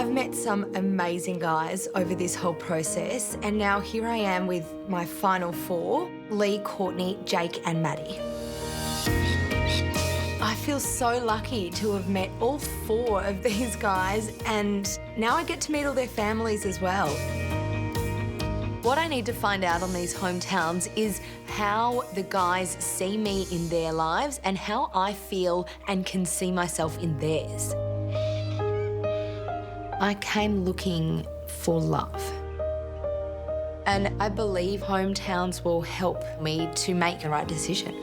I've met some amazing guys over this whole process, and now here I am with my final four, Lee, Courtney, Jake and Maddie. I feel so lucky to have met all four of these guys, and now I get to meet all their families as well. What I need to find out on these hometowns is how the guys see me in their lives and how I feel and can see myself in theirs. I came looking for love. And I believe hometowns will help me to make the right decision.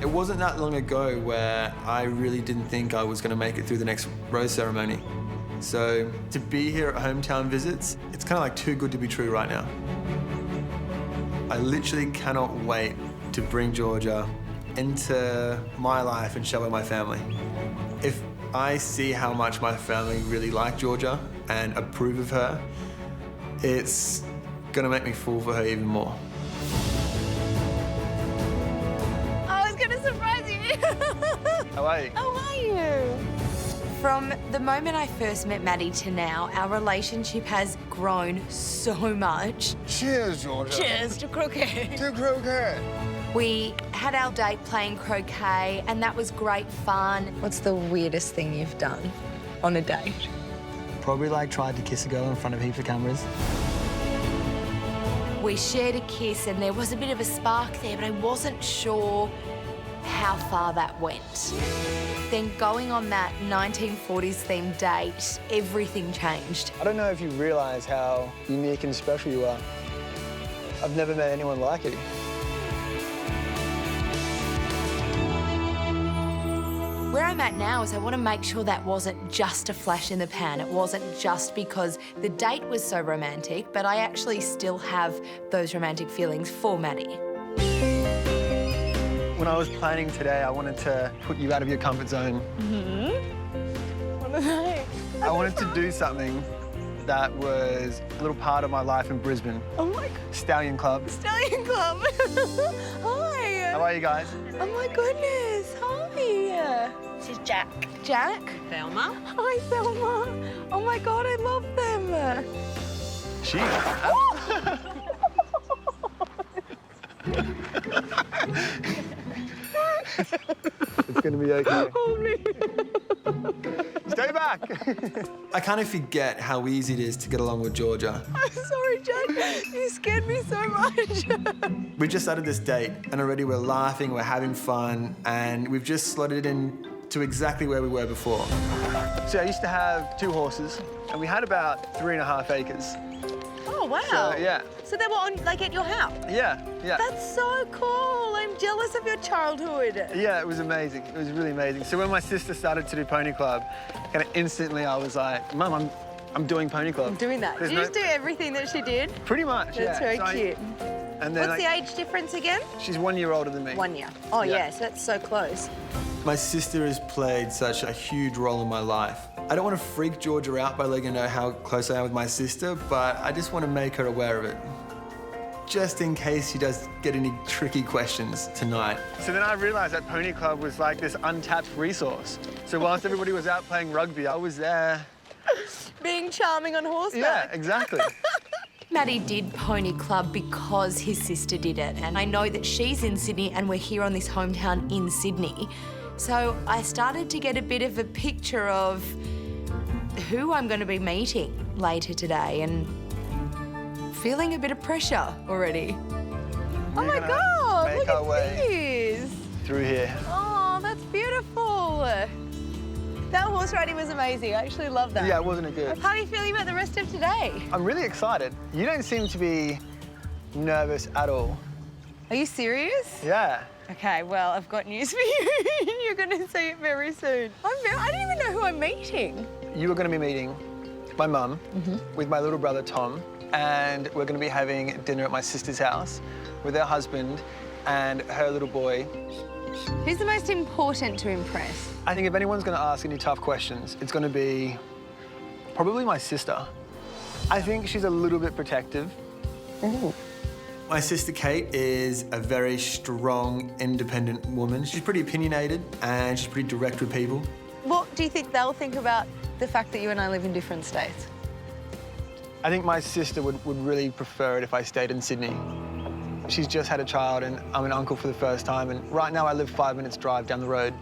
It wasn't that long ago where I really didn't think I was going to make it through the next rose ceremony. So to be here at hometown visits, it's kind of like too good to be true right now. I literally cannot wait to bring Georgia into my life and show her my family. If I see how much my family really like Georgia and approve of her, it's gonna make me fall for her even more. I was gonna surprise you. How are you? How are you? From the moment I first met Maddie to now, our relationship has grown so much. Cheers, Georgia. Cheers to croquet. To croquet. We had our date playing croquet, and that was great fun. What's the weirdest thing you've done on a date? Probably tried to kiss a girl in front of heaps of cameras. We shared a kiss and there was a bit of a spark there, but I wasn't sure how far that went. Then going on that 1940s themed date, everything changed. I don't know if you realise how unique and special you are. I've never met anyone like you. Where I'm at now is I want to make sure that wasn't just a flash in the pan. It wasn't just because the date was so romantic, but I actually still have those romantic feelings for Maddie. When I was planning today, I wanted to put you out of your comfort zone. What are they? I wanted to do something that was a little part of my life in Brisbane. Oh my God. Stallion Club. Stallion Club. Hi. How are you guys? Oh my goodness. Hi. This is Jack. Jack. Thelma. Hi, Thelma. Oh my God, I love them. It's gonna be okay. Hold me. Stay back. I kind of forget how easy it is to get along with Georgia. I'm sorry, Jack. You scared me so much. We just started this date and already we're laughing, we're having fun, and we've just slotted in to exactly where we were before. So I used to have 2 horses, and we had about 3.5 acres. Oh, wow. So, yeah. So they were on, at your house? Yeah. That's so cool. I'm jealous of your childhood. Yeah, it was amazing. It was really amazing. So when my sister started to do Pony Club, kind of instantly I was like, Mum, I'm doing Pony Club. I'm doing that. Did you just do everything that she did? Pretty much, That's very cute. And then What's the age difference again? She's 1 year older than me. 1 year. Oh, Yeah. yeah, so that's so close. My sister has played such a huge role in my life. I don't want to freak Georgia out by letting her know how close I am with my sister, but I just want to make her aware of it. Just in case she does get any tricky questions tonight. So then I realised that Pony Club was like this untapped resource. So whilst everybody was out playing rugby, I was there. Being charming on horseback. Yeah, exactly. Maddie did Pony Club because his sister did it, and I know that she's in Sydney and we're here on this hometown in Sydney. So I started to get a bit of a picture of who I'm going to be meeting later today and feeling a bit of pressure already. Oh my God, make look our at way this. through here. Oh, that's beautiful. That horse riding was amazing. I actually love that. Yeah, wasn't it good? How are you feeling about the rest of today? I'm really excited. You don't seem to be nervous at all. Are you serious? Yeah. Okay, well, I've got news for you. You're going to see it very soon. I don't even know who I'm meeting. You are going to be meeting my mum with my little brother, Tom, and we're going to be having dinner at my sister's house with her husband and her little boy. Who's the most important to impress? I think if anyone's going to ask any tough questions, it's going to be probably my sister. I think she's a little bit protective. Ooh. My sister Kate is a very strong, independent woman. She's pretty opinionated and she's pretty direct with people. What do you think they'll think about the fact that you and I live in different states? I think my sister would really prefer it if I stayed in Sydney. She's just had a child and I'm an uncle for the first time, and right now I live 5 minutes drive down the road.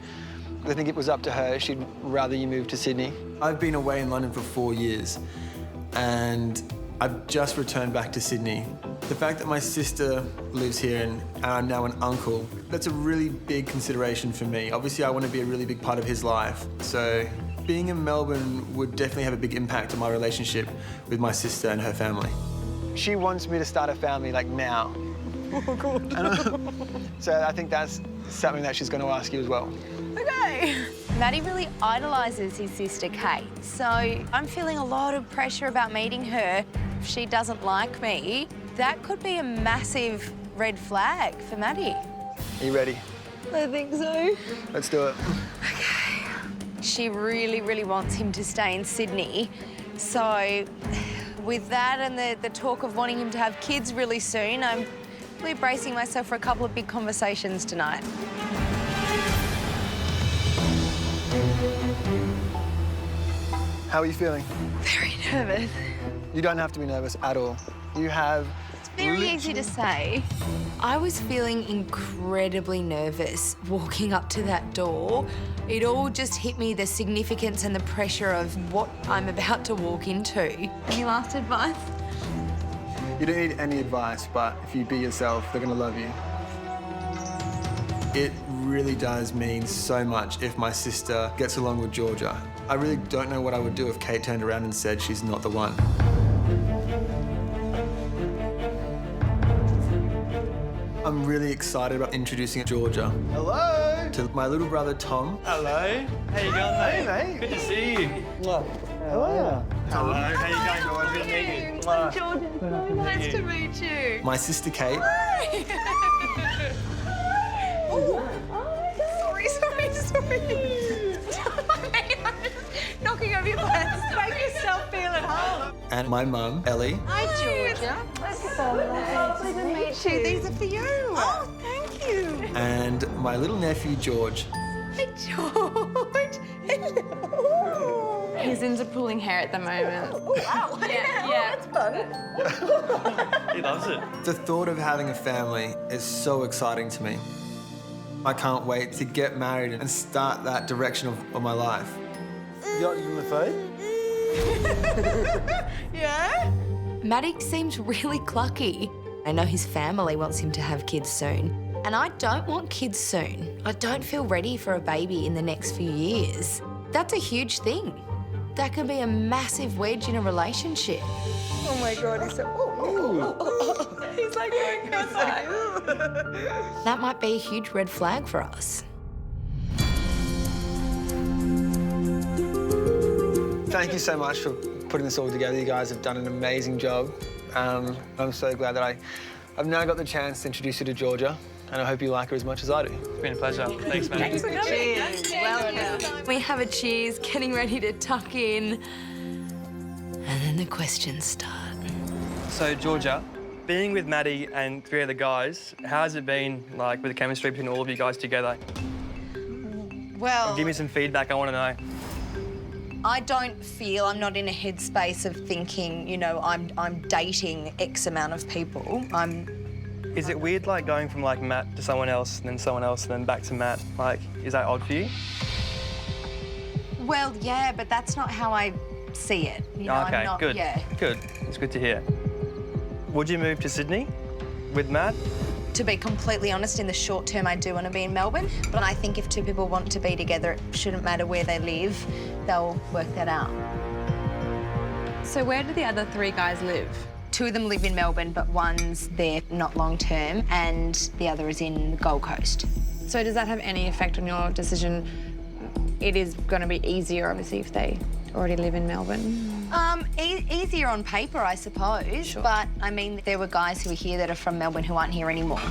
I think it was up to her. She'd rather you move to Sydney. I've been away in London for 4 years and I've just returned back to Sydney. The fact that my sister lives here and I'm now an uncle, that's a really big consideration for me. Obviously, I want to be a really big part of his life. So being in Melbourne would definitely have a big impact on my relationship with my sister and her family. She wants me to start a family, like, now. Oh, God. So I think that's something that she's going to ask you as well. Okay. Maddie really idolises his sister Kate, so I'm feeling a lot of pressure about meeting her. If she doesn't like me, that could be a massive red flag for Maddie. Are you ready? I think so. Let's do it. Okay. She really, really wants him to stay in Sydney, so with that and the talk of wanting him to have kids really soon, I'm really bracing myself for a couple of big conversations tonight. How are you feeling? Very nervous. You don't have to be nervous at all. You have... It's very easy to say. I was feeling incredibly nervous walking up to that door. It all just hit me, the significance and the pressure of what I'm about to walk into. Any last advice? You don't need any advice, but if you be yourself, they're going to love you. It really does mean so much if my sister gets along with Georgia. I really don't know what I would do if Kate turned around and said she's not the one. I'm really excited about introducing Georgia. Hello! To my little brother, Tom. Hello. How you going, mate? Hey, mate. Good to see you. Hello. Hello. How you going, George? Good to meet you. Jordan, so nice to meet you. My sister, Kate. Sorry. I'm just knocking over your plants. Make yourself feel at home. And my mum, Ellie. Hi, Georgia. So lovely to meet you. These are for you. Oh, thank you. And my little nephew, George. Hi, George. Hello. He's into pulling hair at the moment. Oh, wow. Yeah. That's fun. He loves it. The thought of having a family is so exciting to me. I can't wait to get married and start that direction of my life. You got in the phone? Yeah? Maddie seems really clucky. I know his family wants him to have kids soon. And I don't want kids soon. I don't feel ready for a baby in the next few years. That's a huge thing. That can be a massive wedge in a relationship. Oh my God, he's so... He's like going crazy. That might be a huge red flag for us. Thank you so much for putting this all together. You guys have done an amazing job. I'm so glad that I've now got the chance to introduce you to Georgia, and I hope you like her as much as I do. It's been a pleasure. Thanks, Maddie. Thanks for coming. Cheers. Welcome. We have a cheers, getting ready to tuck in. And then the questions start. So, Georgia, being with Maddie and 3 other guys, how has it been, like, with the chemistry between all of you guys together? Well, Give me some feedback, I want to know. I'm not in a headspace of thinking, you know, I'm dating X amount of people. Is it weird, like, going from, like, Matt to someone else, and then someone else, and then back to Matt? Like, is that odd for you? Well, yeah, but that's not how I see it. You know, Okay, I'm not, good. Yeah. Good. It's good to hear. Would you move to Sydney with Matt? To be completely honest, in the short term, I do want to be in Melbourne. But I think if 2 people want to be together, it shouldn't matter where they live. They'll work that out. So where do the other 3 guys live? 2 of them live in Melbourne, but one's there not long term, and the other is in the Gold Coast. So does that have any effect on your decision? It is going to be easier, obviously, if they already live in Melbourne. Easier on paper, I suppose. Sure. But, I mean, there were guys who were here that are from Melbourne who aren't here anymore.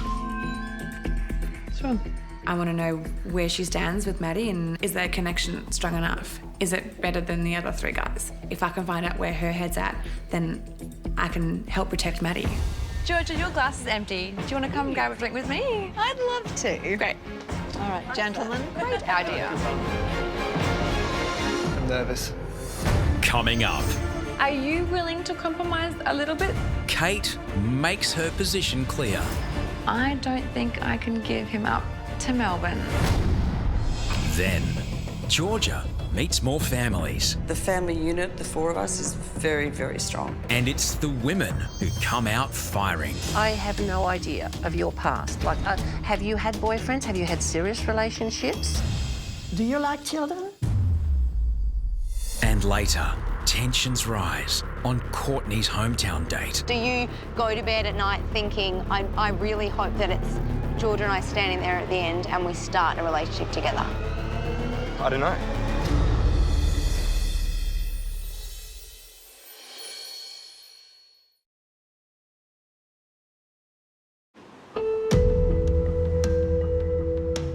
Sure. I want to know where she stands with Maddie and is their connection strong enough? Is it better than the other 3 guys? If I can find out where her head's at, then I can help protect Maddie. Georgia, your glass is empty. Do you want to come grab a drink with me? I'd love to. Great. All right, gentlemen, great idea. I'm nervous. Coming up, Are you willing to compromise a little bit? Kate makes her position clear. I don't think I can give him up to Melbourne. Then, Georgia meets more families. The family unit, the four of us, is very, very strong. And it's the women who come out firing. I have no idea of your past. Like, have you had boyfriends? Have you had serious relationships? Do you like children? And later, tensions rise on Courtney's hometown date. Do you go to bed at night thinking, I really hope that it's Georgia and I standing there at the end and we start a relationship together? I don't know.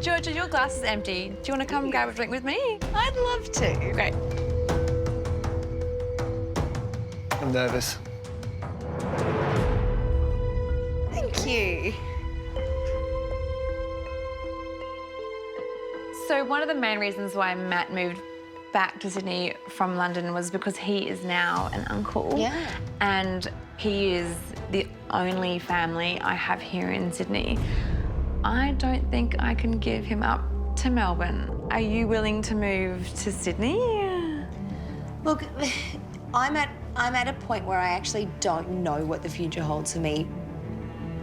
Georgia, your glass is empty. Do you want to come grab a drink with me? I'd love to. Great. I'm nervous. Thank you. So one of the main reasons why Matt moved back to Sydney from London was because he is now an uncle. Yeah. And he is the only family I have here in Sydney. I don't think I can give him up to Melbourne. Are you willing to move to Sydney? Look, I'm at a point where I actually don't know what the future holds for me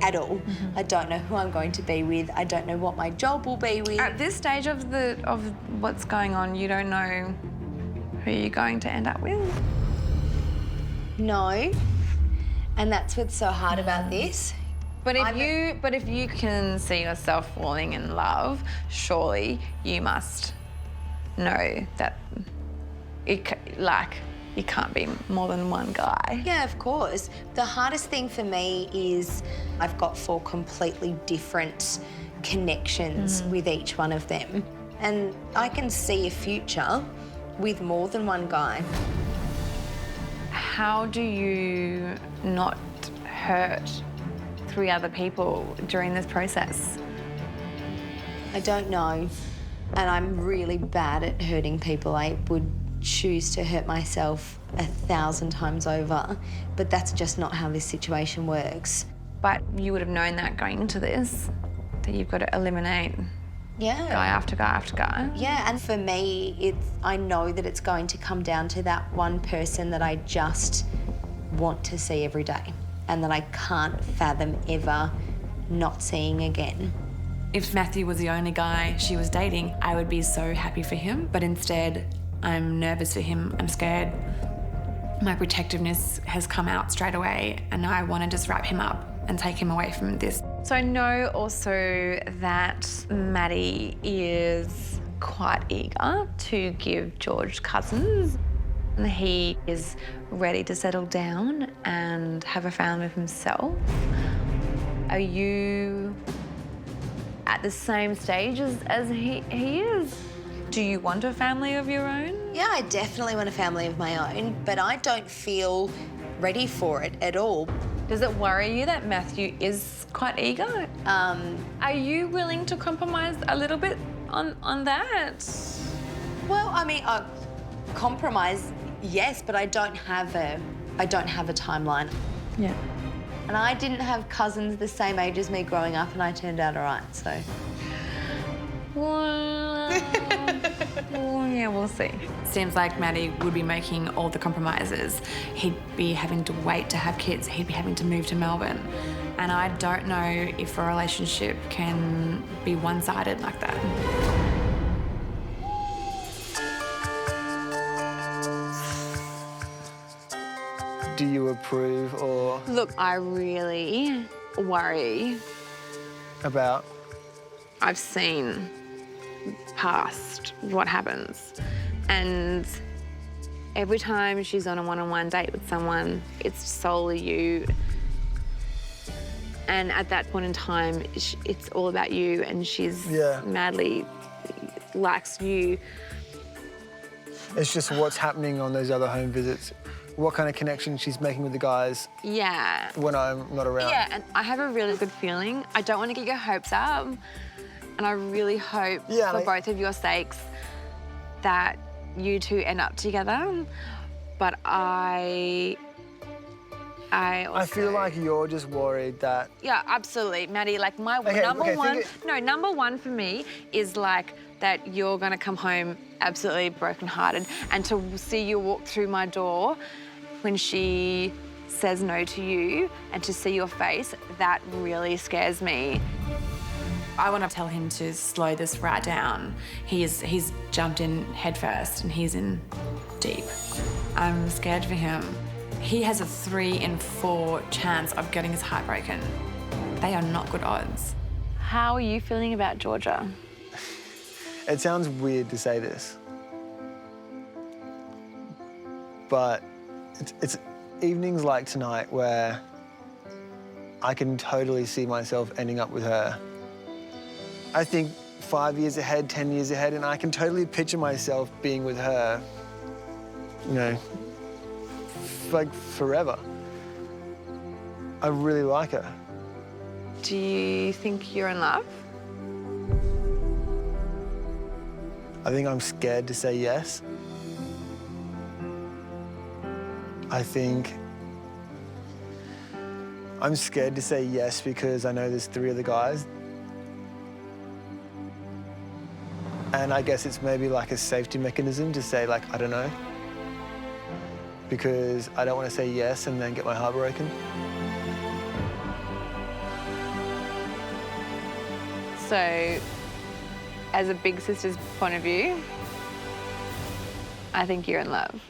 at all. I don't know who I'm going to be with. I don't know what my job will be with. At this stage of what's going on, you don't know who you're going to end up with? No. And that's what's so hard about this. But if you can see yourself falling in love, surely you must know that you can't be more than one guy. Yeah, of course. The hardest thing for me is I've got 4 completely different connections with each one of them. And I can see a future with more than one guy. How do you not hurt 3 other people during this process? I don't know. And I'm really bad at hurting people. I would choose to hurt myself 1,000 times over, but that's just not how this situation works. But you would have known that going into this, that you've got to eliminate Yeah. guy after guy after guy. Yeah, and for me, I know that it's going to come down to that one person that I just want to see every day and that I can't fathom ever not seeing again. If Matthew was the only guy she was dating, I would be so happy for him, but instead I'm nervous for him, I'm scared. My protectiveness has come out straight away and I want to just wrap him up and take him away from this. So I know also that Maddie is quite eager to give George cousins. And he is ready to settle down and have a family of himself. Are you at the same stage as he is? Do you want a family of your own? Yeah, I definitely want a family of my own, but I don't feel ready for it at all. Does it worry you that Matthew is quite eager? Are you willing to compromise a little bit on that? Well, I mean, compromise, yes, but I don't have a timeline. Yeah. And I didn't have cousins the same age as me growing up, and I turned out all right, so. Well, yeah, we'll see. Seems like Maddie would be making all the compromises. He'd be having to wait to have kids. He'd be having to move to Melbourne. And I don't know if a relationship can be one-sided like that. Do you approve or Look, I really worry. about? I've seen past what happens. And every time she's on a one-on-one date with someone, it's solely you. And at that point in time, it's all about you, and she's madly likes you. It's just what's happening on those other home visits what kind of connection she's making with the guys Yeah. when I'm not around. Yeah, and I have a really good feeling. I don't want to get your hopes up, and I really hope for both of your sakes that you two end up together. But I also... I feel like you're just worried that... Yeah, absolutely, Maddie. Like, number one for me is, like, that you're going to come home absolutely brokenhearted, and to see you walk through my door when she says no to you and to see your face, that really scares me. I want to tell him to slow this right down. He's jumped in head first and he's in deep. I'm scared for him. He has a 3 in 4 chance of getting his heart broken. They are not good odds. How are you feeling about Georgia? It sounds weird to say this, but it's evenings like tonight where I can totally see myself ending up with her. I think 5 years ahead, 10 years ahead, and I can totally picture myself being with her, you know, like forever. I really like her. Do you think you're in love? I think I'm scared to say yes. I think I'm scared to say yes because I know there's 3 other guys. And I guess it's maybe like a safety mechanism to say, like, I don't know. Because I don't want to say yes and then get my heart broken. So, as a big sister's point of view, I think you're in love.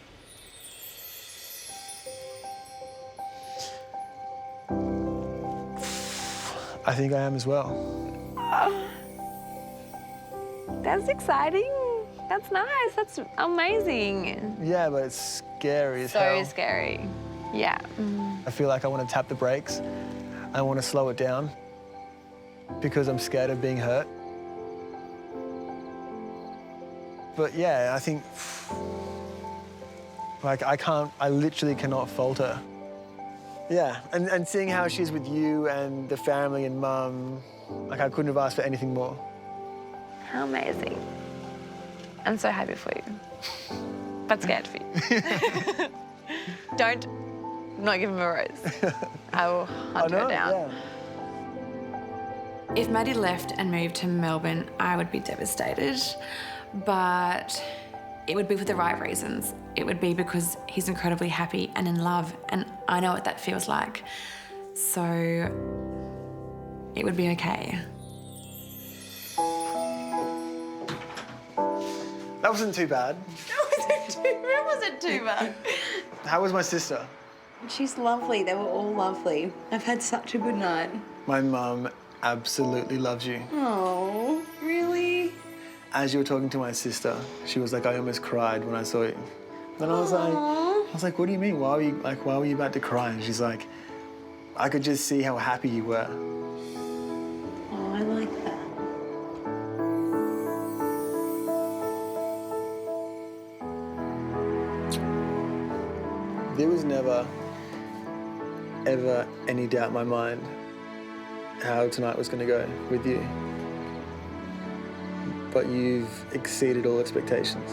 I think I am as well. Oh, that's exciting. That's nice. That's amazing. Yeah, but it's scary as hell. So scary. Yeah. I feel like I want to tap the brakes. I want to slow it down because I'm scared of being hurt. But yeah, I think, like, I literally cannot fault her. Yeah, and seeing how she's with you and the family and Mum, like, I couldn't have asked for anything more. How amazing. I'm so happy for you, but scared for you. Don't not give him a rose. I will hunt her down. Yeah. If Maddie left and moved to Melbourne, I would be devastated, but it would be for the right reasons. It would be because he's incredibly happy and in love, and I know what that feels like. So it would be okay. That wasn't too bad. That wasn't too bad. How was my sister? She's lovely. They were all lovely. I've had such a good night. My mum absolutely loves you. Oh, really? As you were talking to my sister, she was like, I almost cried when I saw you. And I was like, what do you mean? Why were you about to cry? And she's like, I could just see how happy you were. Oh, I like that. There was never, ever any doubt in my mind how tonight was going to go with you. But you've exceeded all expectations.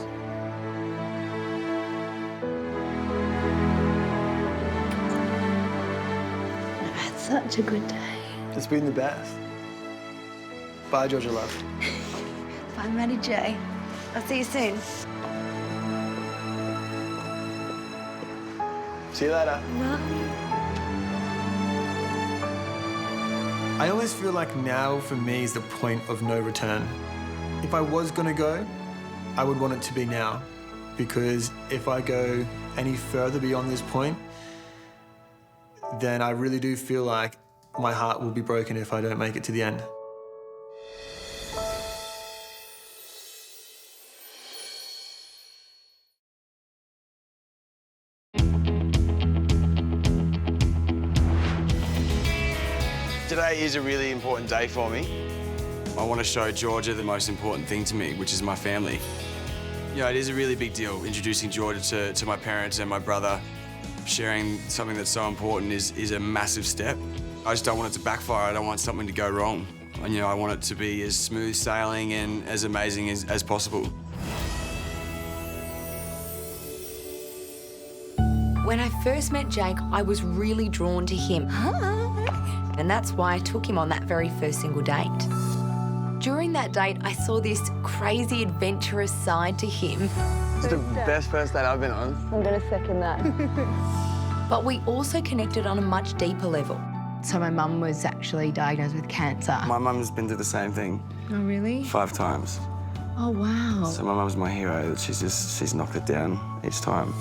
I've had such a good day. It's been the best. Bye, Georgia love. Bye, Maddie J. I'll see you soon. See you later. Bye. I always feel like now, for me, is the point of no return. If I was gonna go, I would want it to be now. Because if I go any further beyond this point, then I really do feel like my heart will be broken if I don't make it to the end. Today is a really important day for me. I want to show Georgia the most important thing to me, which is my family. You know, it is a really big deal introducing Georgia to my parents and my brother. sharing something that's so important is a massive step. I just don't want it to backfire. I don't want something to go wrong. And, you know, I want it to be as smooth sailing and as amazing as possible. When I first met Jake, I was really drawn to him. And that's why I took him on that very first single date. During that date, I saw this crazy adventurous side to him. It's the best first date I've been on. I'm going to second that. But we also connected on a much deeper level. So my mum was actually diagnosed with cancer. My mum's been through the same thing. Oh, really? 5 times. Oh, wow. So my mum's my hero. She's knocked it down each time.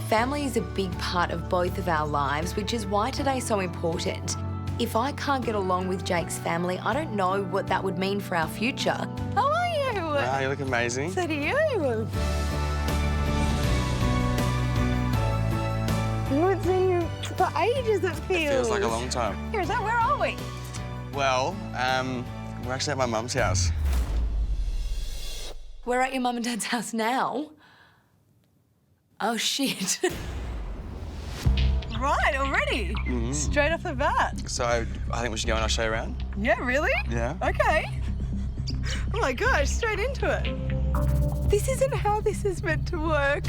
Family is a big part of both of our lives, which is why today's so important. If I can't get along with Jake's family, I don't know what that would mean for our future. How are you? Wow, you look amazing. So do you. I haven't seen you for ages, it feels. It feels like a long time. Where are we? Well, we're actually at my mum's house. We're at your mum and dad's house now. Oh, shit. Right, already? Straight off the bat. So I think we should go and I'll show you around. Yeah, really? Yeah. Okay. Oh my gosh, straight into it. This isn't how this is meant to work.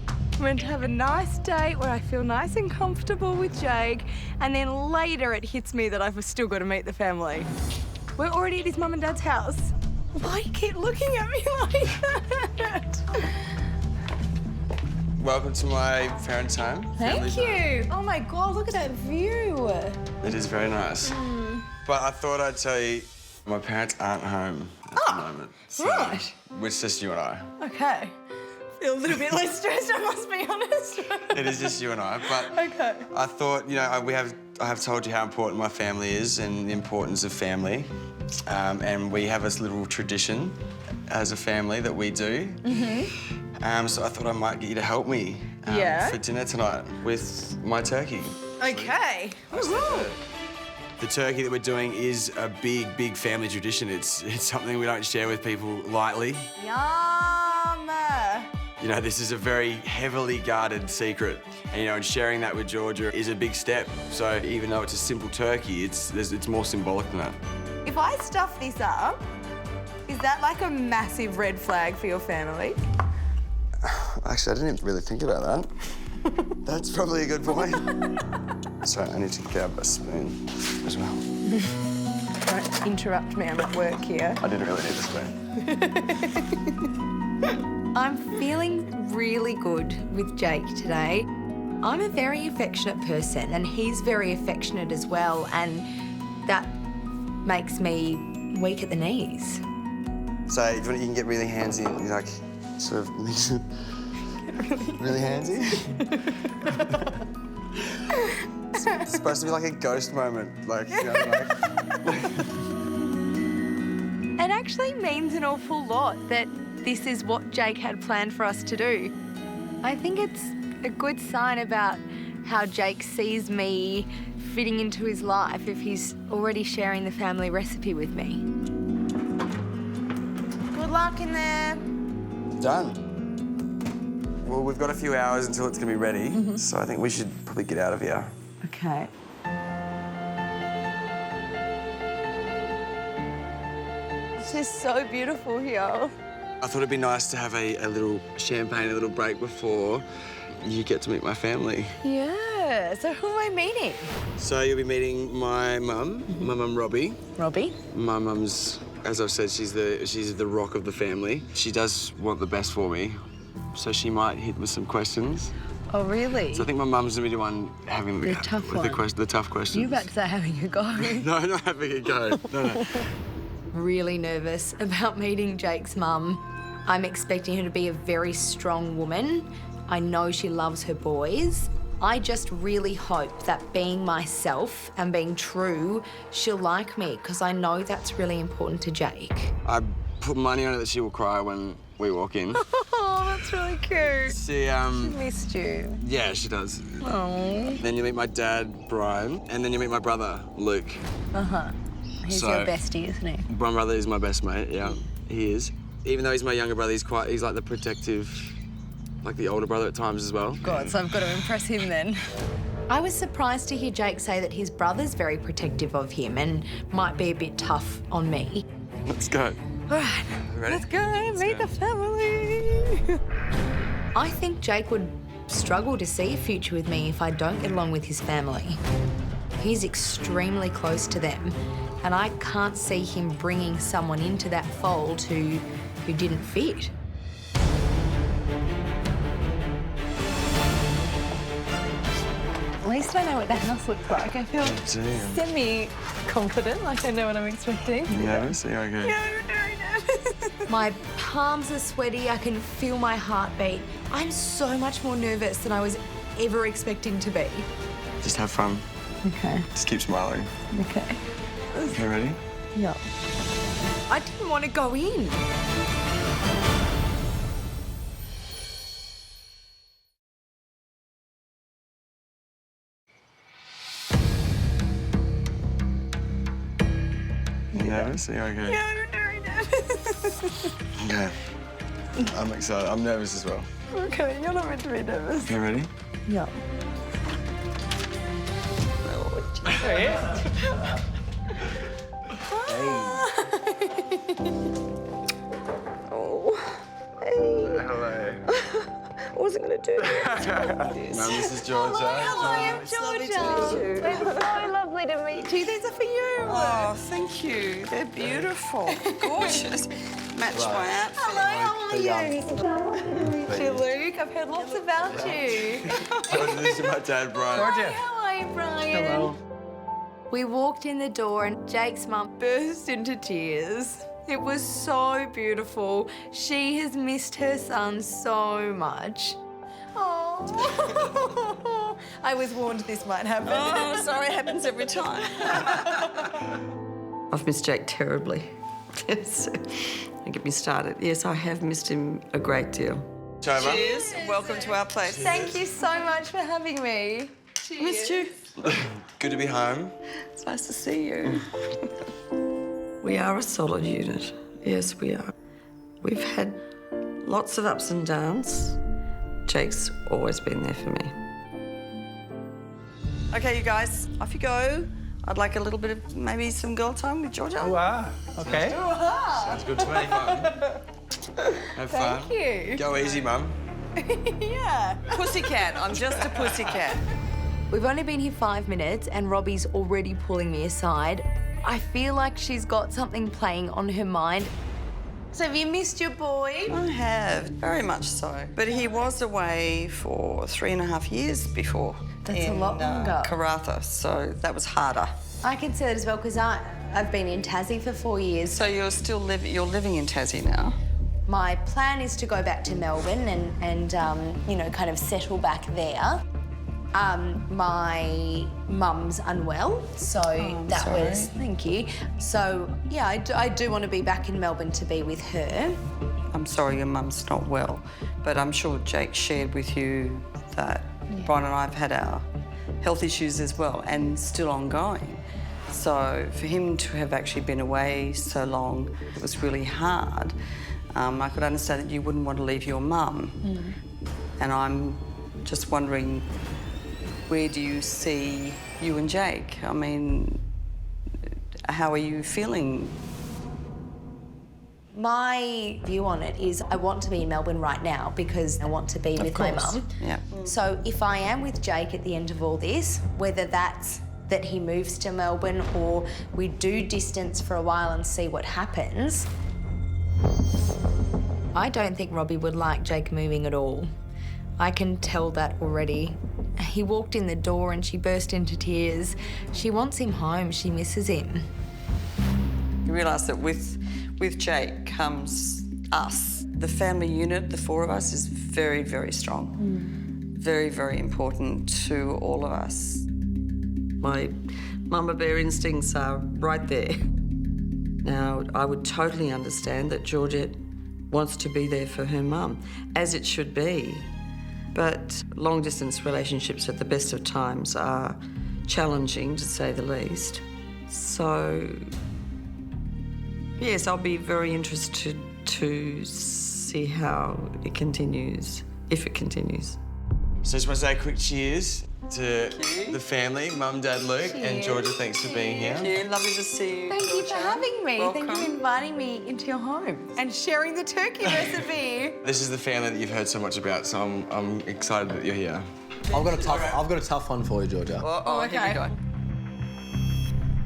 I'm meant to have a nice date where I feel nice and comfortable with Jake, and then later it hits me that I've still got to meet the family. We're already at his mum and dad's house. Why do you keep looking at me like that? Welcome to my parents' home. Thank you. Oh my God, look at that view. It is very nice. But I thought I'd tell you, my parents aren't home at the moment. So right. It's just you and I. Okay. Feel a little bit less stressed, I must be honest. It is just you and I. But okay. I thought, you know, I have told you how important my family is and the importance of family. And we have this little tradition as a family that we do. So I thought I might get you to help me for dinner tonight with my turkey. Okay. The turkey that we're doing is a big, big family tradition. It's something we don't share with people lightly. Yum. You know, this is a very heavily guarded secret. And, you know, and sharing that with Georgia is a big step. So even though it's a simple turkey, it's more symbolic than that. If I stuff this up, is that like a massive red flag for your family? Actually, I didn't really think about that. That's probably a good point. Sorry, I need to grab a spoon as well. Don't interrupt me, I'm at work here. I didn't really need a spoon. I'm feeling really good with Jake today. I'm a very affectionate person and he's very affectionate as well, and that makes me weak at the knees. So you can get really handsy and like sort of really handsy. It's supposed to be like a ghost moment, like, you know, like. It actually means an awful lot that this is what Jake had planned for us to do. I think it's a good sign about how Jake sees me fitting into his life if he's already sharing the family recipe with me. Good luck in there. Done. Well, we've got a few hours until it's going to be ready, so I think we should probably get out of here. Okay. It's just so beautiful here. I thought it'd be nice to have a little champagne, a little break before you get to meet my family. Yeah, so who am I meeting? So you'll be meeting my mum, my mum Robbie. Robbie? My mum's, as I've said, she's the rock of the family. She does want the best for me, so she might hit with some questions. Oh, really? So I think my mum's gonna be the one having The tough one. the tough questions. You about to say having a go. No, not having a go. No. Really nervous about meeting Jake's mum. I'm expecting her to be a very strong woman. I know she loves her boys. I just really hope that being myself and being true, she'll like me, because I know that's really important to Jake. I put money on it that she will cry when we walk in. Oh, that's really cute. She Missed you. Yeah, she does. Oh. Then you meet my dad, Brian, and then you meet my brother, Luke. He's So- your bestie, isn't he? My brother is my best mate, yeah, he is. Even though he's my younger brother, he's like the protective like the older brother at times as well. God, so I've got to impress him then. I was surprised to hear Jake say that his brother's very protective of him and might be a bit tough on me. Let's go. All right, Ready? let's go meet the family. I think Jake would struggle to see a future with me if I don't get along with his family. He's extremely close to them, and I can't see him bringing someone into that fold who didn't fit. At least I know what the house looks like. I feel semi-confident, like I know what I'm expecting. Nervous? Are you okay? Yeah, I'm very nervous. My palms are sweaty, I can feel my heartbeat. I'm so much more nervous than I was ever expecting to be. Just have fun. Okay. Just keep smiling. Okay. You ready? Yeah. I didn't want to go in. You nervous? Are you okay? Yeah, I'm very nervous. Okay. I'm excited. I'm nervous as well. Okay, you're not meant to be nervous. You ready? Yeah. Hello. I wasn't going to do this. Mum, this is Georgia. I'm Georgia. It's so lovely to meet you. These are for you. Oh, thank you. They're beautiful. Gorgeous. Match my outfit. Hello, how are you? Meet you, Luke. I've heard lots about you. This is my dad, Brian. How are you, Brian? Hello. We walked in the door and Jake's mum burst into tears. It was so beautiful. She has missed her son so much. Oh, I was warned this might happen. Oh, sorry, it happens every time. I've missed Jake terribly. Yes. Don't get me started. Yes, I have missed him a great deal. Cheers. Welcome to our place. Thank you so much for having me. Missed you. Good to be home. It's nice to see you. We are a solid unit. Yes, we are. We've had lots of ups and downs. Jake's always been there for me. Okay, you guys, off you go. I'd like a little bit of maybe some girl time with Georgia. Wow. Okay. Sounds good to me, Mum. Have fun. Thank you. Go easy, Mum. Yeah. Pussycat. I'm just a pussycat. We've only been here 5 minutes and Robbie's already pulling me aside. I feel like she's got something playing on her mind. So have you missed your boy? I have, very much so. But he was away for 3.5 years before. That's a lot longer. Karratha, so that was harder. I can see that as well because I've been in Tassie for 4 years. So you're you're living in Tassie now? My plan is to go back to Melbourne and you know, kind of settle back there. My mum's unwell, so thank you. So, yeah, I do want to be back in Melbourne to be with her. I'm sorry your mum's not well, but I'm sure Jake shared with you that Brian and I have had our health issues as well and still ongoing. So for him to have actually been away so long, it was really hard. I could understand that you wouldn't want to leave your mum. And I'm just wondering, where do you see you and Jake? I mean, how are you feeling? My view on it is I want to be in Melbourne right now because I want to be with my mum. Yeah. So if I am with Jake at the end of all this, whether that's that he moves to Melbourne or we do distance for a while and see what happens, I don't think Robbie would like Jake moving at all. I can tell that already. He walked in the door and she burst into tears. She wants him home. She misses him. You realise that with Jake comes us. The family unit, the four of us, is very, very strong. Very, very important to all of us. My mama bear instincts are right there. Now, I would totally understand that Georgette wants to be there for her mum, as it should be. But long-distance relationships at the best of times are challenging, to say the least. So, yes, I'll be very interested to see how it continues. if it continues. So I just want to say a quick cheers to the family, Mum, Dad, Luke, and Georgia. Thanks for being here. Thank you. Lovely to see you. Thank you for having me. Welcome. Thank you for inviting me into your home and sharing the turkey recipe. This is the family that you've heard so much about, so I'm excited that you're here. I've got a tough one for you, Georgia. Here we go.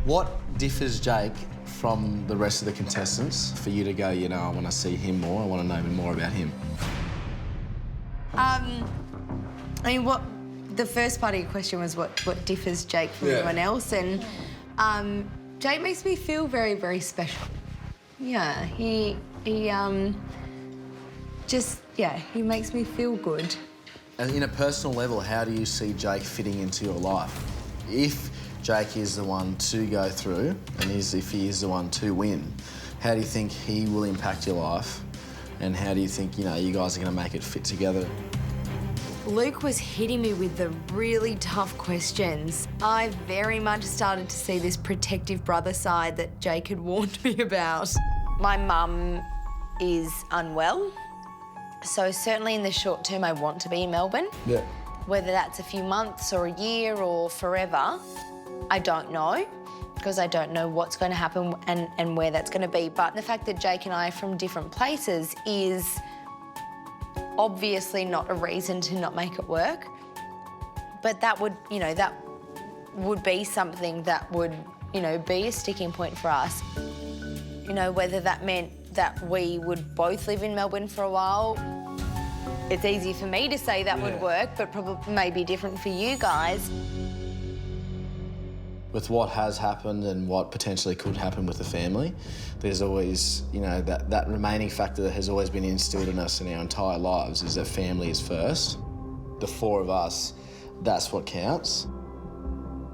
What differs Jake from the rest of the contestants for you to go, you know, I want to see him more, I want to know more about him? I mean, the first part of your question was what differs Jake from everyone else, and Jake makes me feel very, very special. Yeah, he makes me feel good. And in a personal level, how do you see Jake fitting into your life? If Jake is the one to go through, and if he is the one to win, how do you think he will impact your life? And how do you think, you know, you guys are going to make it fit together? Luke was hitting me with the really tough questions. I very much started to see this protective brother side that Jake had warned me about. My mum is unwell, so certainly in the short term I want to be in Melbourne. Yeah. Whether that's a few months or a year or forever, I don't know, because I don't know what's going to happen and where that's going to be. But the fact that Jake and I are from different places is obviously not a reason to not make it work. But that would, you know, that would be something that would, you know, be a sticking point for us. You know, whether that meant that we would both live in Melbourne for a while. It's easy for me to say that would work, but probably maybe different for you guys. With what has happened and what potentially could happen with the family, there's always, you know, that remaining factor that has always been instilled in us in our entire lives is that family is first. The four of us, that's what counts.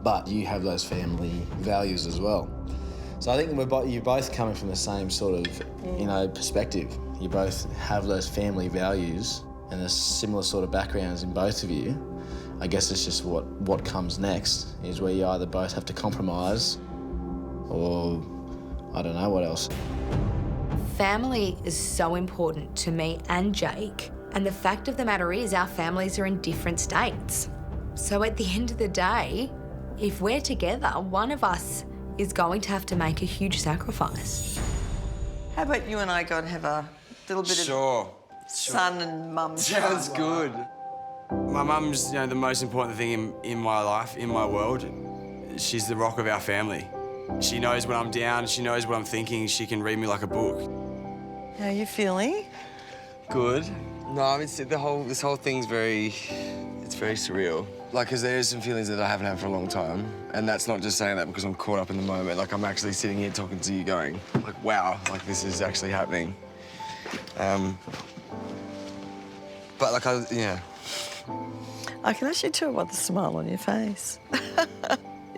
But you have those family values as well. So I think you're both coming from the same sort of, you know, perspective. You both have those family values and a similar sort of backgrounds in both of you. I guess it's just what comes next is where you either both have to compromise or I don't know what else. Family is so important to me and Jake, and the fact of the matter is our families are in different states. So at the end of the day, if we're together, one of us is going to have to make a huge sacrifice. How about you and I go and have a little bit of son and mum time? Sounds good. My mum's, you know, the most important thing in my life, in my world. She's the rock of our family. She knows when I'm down, she knows what I'm thinking, she can read me like a book. How are you feeling? Good. No, I mean, this whole thing's very surreal. Like, because there's some feelings that I haven't had for a long time, and that's not just saying that because I'm caught up in the moment. Like, I'm actually sitting here talking to you going, like, wow, like, this is actually happening. But, like, yeah. I can actually tell by the smile on your face.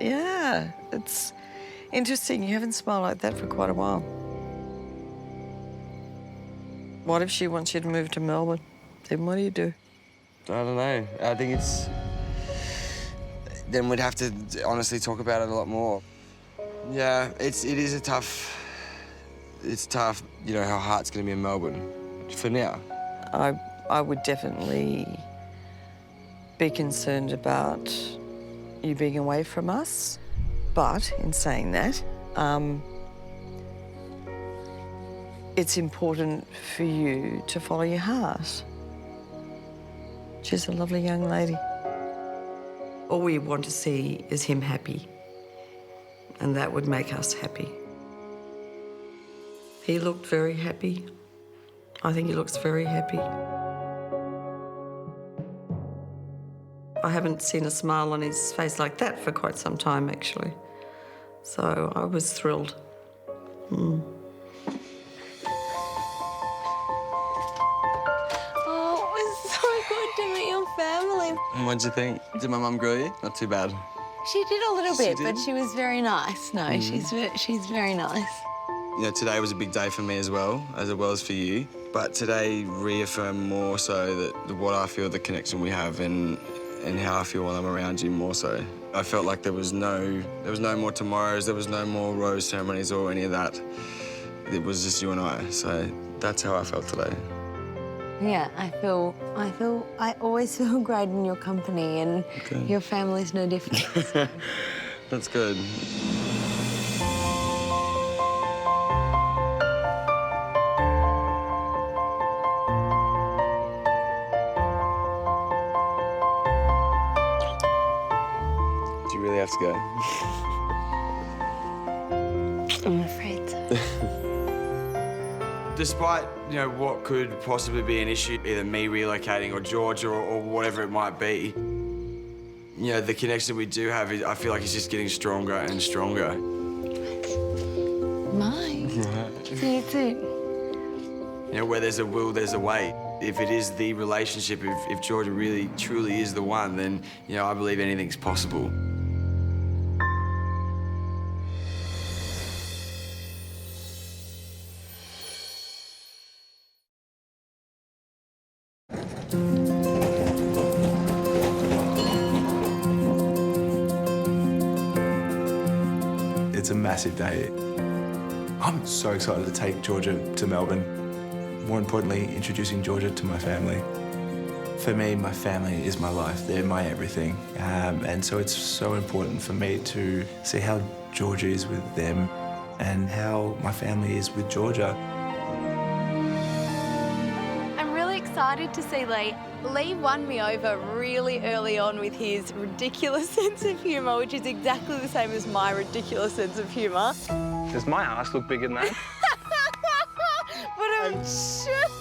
Yeah, it's interesting. You haven't smiled like that for quite a while. What if she wants you to move to Melbourne? Then what do you do? I don't know. I think it's... Then we'd have to honestly talk about it a lot more. Yeah, it is a tough... It's tough, you know, how hard it's going to be in Melbourne for now. I would definitely be concerned about you being away from us. But in saying that, it's important for you to follow your heart. She's a lovely young lady. All we want to see is him happy, and that would make us happy. He looked very happy. I think he looks very happy. I haven't seen a smile on his face like that for quite some time, actually. So I was thrilled. Oh, it was so good to meet your family. What'd you think? Did my mum grill you? Not too bad. She did a little bit, did? but she was very nice. No, she's very nice. You know, today was a big day for me as well as for you. But today reaffirmed more so that what I feel, the connection we have, and how I feel when I'm around you more so. I felt like there was no more tomorrows, there was no more rose ceremonies or any of that. It was just you and I. So that's how I felt today. Yeah, I always feel great in your company, and your family's no different. That's good. Do you really have to go? I'm afraid so. Despite, what could possibly be an issue, either me relocating or George or whatever it might be, the connection we do have, I feel like it's just getting stronger and stronger. Mine. See you soon. Where there's a will, there's a way. If it is the relationship, if Georgia really, truly is the one, then, I believe anything's possible. It's a massive day. I'm so excited to take Georgia to Melbourne. More importantly, introducing Georgia to my family. For me, my family is my life. They're my everything. And so it's so important for me to see how Georgia is with them and how my family is with Georgia. I'm really excited to see Lee. Lee won me over really early on with his ridiculous sense of humour, which is exactly the same as my ridiculous sense of humour. Does my ass look bigger than that?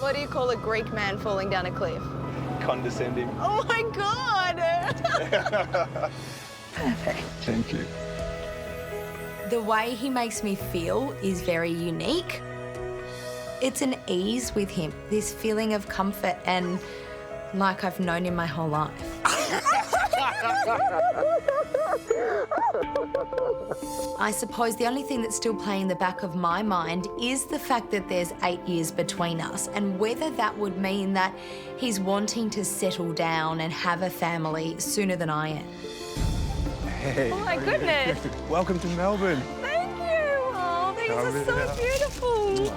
What do you call a Greek man falling down a cliff? Condescending. Oh my God! Perfect. Thank you. The way he makes me feel is very unique. It's an ease with him, this feeling of comfort and like I've known him my whole life. I suppose the only thing that's still playing in the back of my mind is the fact that there's 8 years between us and whether that would mean that he's wanting to settle down and have a family sooner than I am. Hey. Oh my goodness. Welcome to Melbourne. Thank you. Oh, these are so beautiful.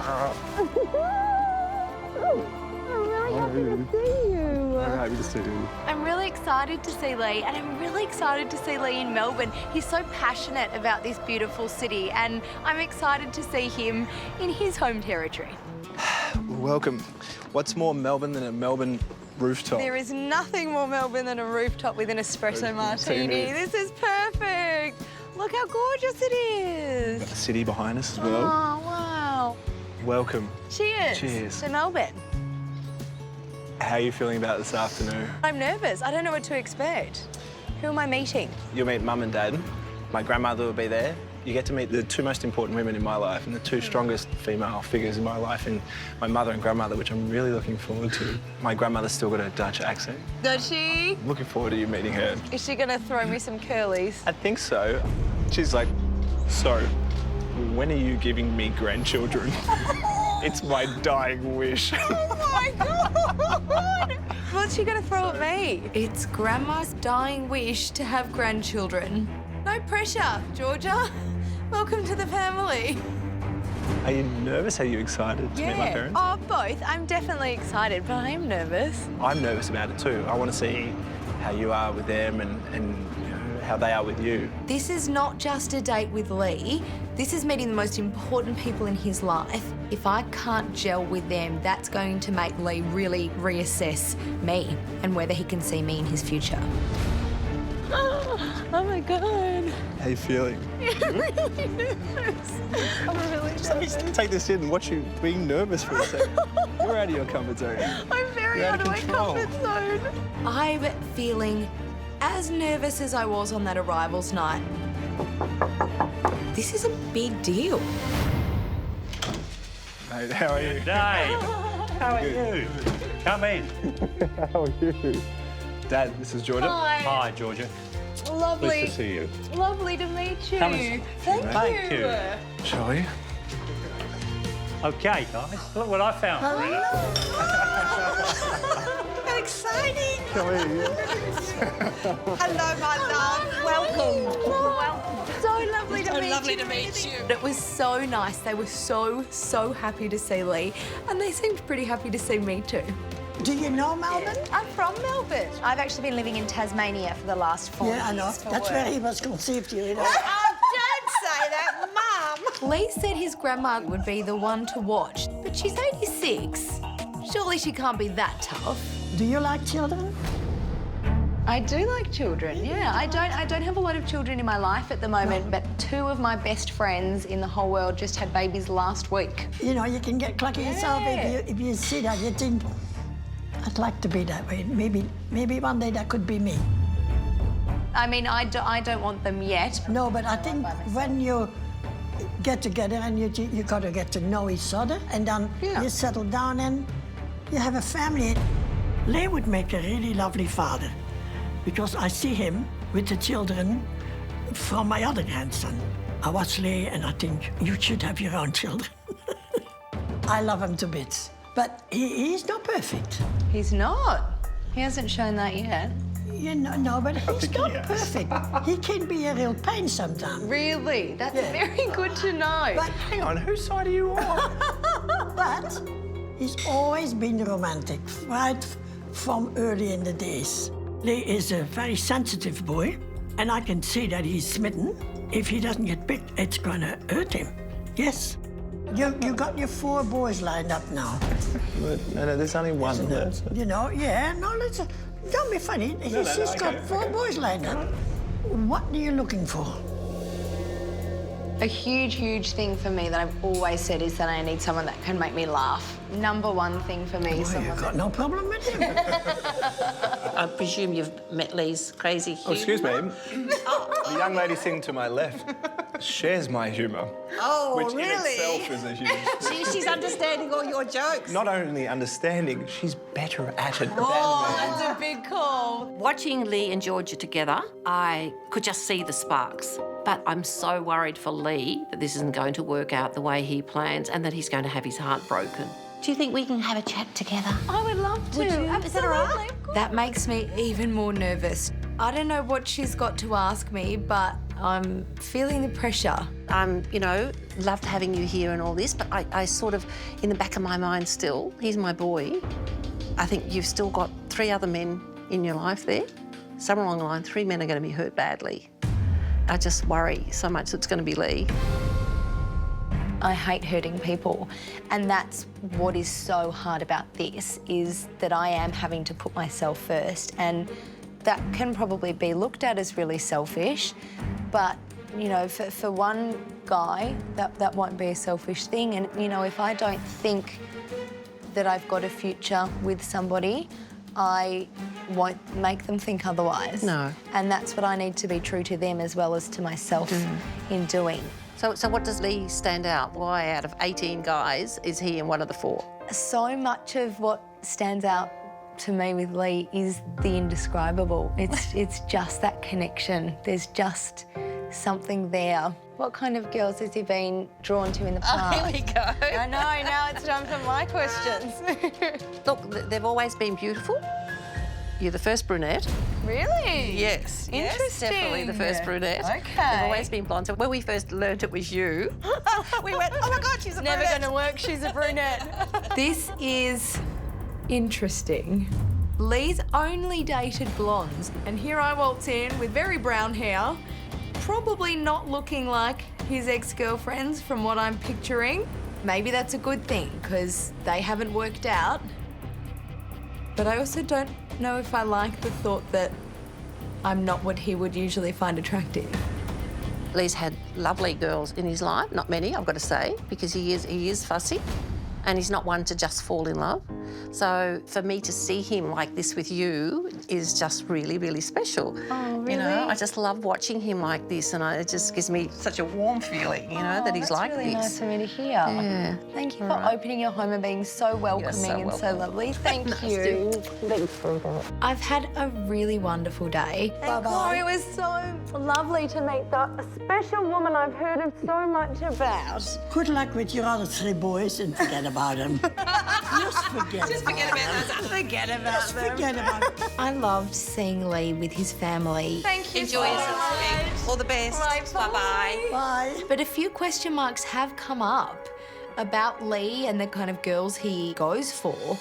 I'm really happy to see you. I'm happy to see you. I'm really excited to see Lee, and I'm really excited to see Lee in Melbourne. He's so passionate about this beautiful city, and I'm excited to see him in his home territory. Welcome. What's more Melbourne than a Melbourne rooftop? There is nothing more Melbourne than a rooftop with an espresso martini. This is perfect. Look how gorgeous it is. Got the city behind us as well. Oh, wow. Welcome. Cheers. Cheers. To Melbourne. How are you feeling about this afternoon? I'm nervous. I don't know what to expect. Who am I meeting? You'll meet Mum and Dad. My grandmother will be there. You get to meet the two most important women in my life and the two strongest female figures in my life, and my mother and grandmother, which I'm really looking forward to. My grandmother's still got a Dutch accent. Does she? I'm looking forward to you meeting her. Is she going to throw me some curlies? I think so. She's like, so, when are you giving me grandchildren? It's my dying wish. Oh my God! What's she gonna throw at me? It's Grandma's dying wish to have grandchildren. No pressure, Georgia. Welcome to the family. Are you nervous? Are you excited to meet my parents? Oh, both. I'm definitely excited, but I am nervous. I'm nervous about it too. I want to see how you are with them and how they are with you. This is not just a date with Lee. This is meeting the most important people in his life. If I can't gel with them, that's going to make Lee really reassess me and whether he can see me in his future. Oh my God. How you feeling? I'm really nervous. I'm really nervous. Let me take this in and watch you being nervous for a second. You're out of your comfort zone. I'm very out of my comfort zone. I'm feeling as nervous as I was on that arrivals night. This is a big deal. Mate, how are you? Dave, how are you? Come in. How are you? Dad, this is Georgia. Hi. Hi, Georgia. Lovely. Pleased to see you. Lovely to meet you. Come and- Thank you. Shall we? Okay, guys, look what I found for you. Exciting. Come here. Hello, my love. Welcome. Welcome. So lovely to meet you. Lovely to meet you. It was so nice. They were so happy to see Lee, and they seemed pretty happy to see me too. Do you know Melbourne? I'm from Melbourne. I've actually been living in Tasmania for the last 4 years. Yeah, I know. That's where he was conceived, you know. Don't say that, Mum. Lee said his grandma would be the one to watch, but she's 86. Surely she can't be that tough. Do you like children? I do like children, yeah. I don't have a lot of children in my life at the moment, but 2 of my best friends in the whole world just had babies last week. You know, you can get clucky yourself if you see that. You think, I'd like to be that way. Maybe one day that could be me. I mean, I don't want them yet. No, but I think when you get together and you got to get to know each other, and then you settle down and you have a family. Lee would make a really lovely father, because I see him with the children from my other grandson. I watch Lee and I think, you should have your own children. I love him to bits, but he's not perfect. He's not. He hasn't shown that yet. You know, no, but he's not perfect. He can be a real pain sometimes. Really? That's very good to know. But hang on, whose side are you on? But he's always been romantic, right from early in the days. Lee is a very sensitive boy, and I can see that he's smitten. If he doesn't get picked, it's gonna hurt him. Yes. You got your 4 boys lined up now. No, there's only one left. You know, no, listen. Don't be funny. He's got 4 boys lined up. What are you looking for? A huge thing for me that I've always said is that I need someone that can make me laugh. Number 1 thing for me is someone You've got no problem with him. I presume you've met Lee's crazy humour. Oh, excuse me. The young lady sitting to my left shares my humour. Oh, which really? in itself is a huge... She's understanding all your jokes. Not only understanding, she's better at it than me. That's a big call. Watching Lee and Georgia together, I could just see the sparks. But I'm so worried for Lee that this isn't going to work out the way he plans and that he's going to have his heart broken. Do you think we can have a chat together? I would love to. Would you? Absolutely. Is that all right? That makes me even more nervous. I don't know what she's got to ask me, but I'm feeling the pressure. I'm, loved having you here and all this, but I sort of, in the back of my mind still, he's my boy. I think you've still got 3 other men in your life there. Somewhere along the line, 3 men are going to be hurt badly. I just worry so much it's going to be Lee. I hate hurting people, and that's what is so hard about this, is that I am having to put myself first, and that can probably be looked at as really selfish, but, for one guy, that won't be a selfish thing, and, if I don't think that I've got a future with somebody, I won't make them think otherwise. No. And that's what I need to be true to them as well as to myself in doing. So what does Lee stand out? Why out of 18 guys is he in one of the 4? So much of what stands out to me with Lee is the indescribable. It's just that connection. There's just something there. What kind of girls has he been drawn to in the past? Oh, here we go. I know, now it's time for my questions. Look, they've always been beautiful. You're the first brunette. Really? Yes. Interesting. Yes, definitely the first brunette. Okay. They've always been blonde. So when we first learnt it was you, We went, oh my God, she's a never brunette. going to work, she's a brunette. This is interesting. Lee's only dated blondes, and here I waltz in with very brown hair, probably not looking like his ex-girlfriends from what I'm picturing. Maybe that's a good thing, because they haven't worked out. But I also don't know if I like the thought that I'm not what he would usually find attractive. Lee's had lovely girls in his life, not many, I've got to say, because he is fussy and he's not one to just fall in love. So for me to see him like this with you is just really, really special. Oh, really? I just love watching him like this, and it just gives me such a warm feeling, that he's like really this. Nice for me to hear. Yeah. Thank you for opening your home and being so welcoming and so lovely. Thank you. I've had a really wonderful day. Bye-bye. It was so lovely to meet a special woman I've heard of so much about. Good luck with your other 3 boys and forget about them. Just forget about them. I loved seeing Lee with his family. Thank you. Enjoy yourself. All the best. Bye-bye. Bye. But a few question marks have come up about Lee and the kind of girls he goes for.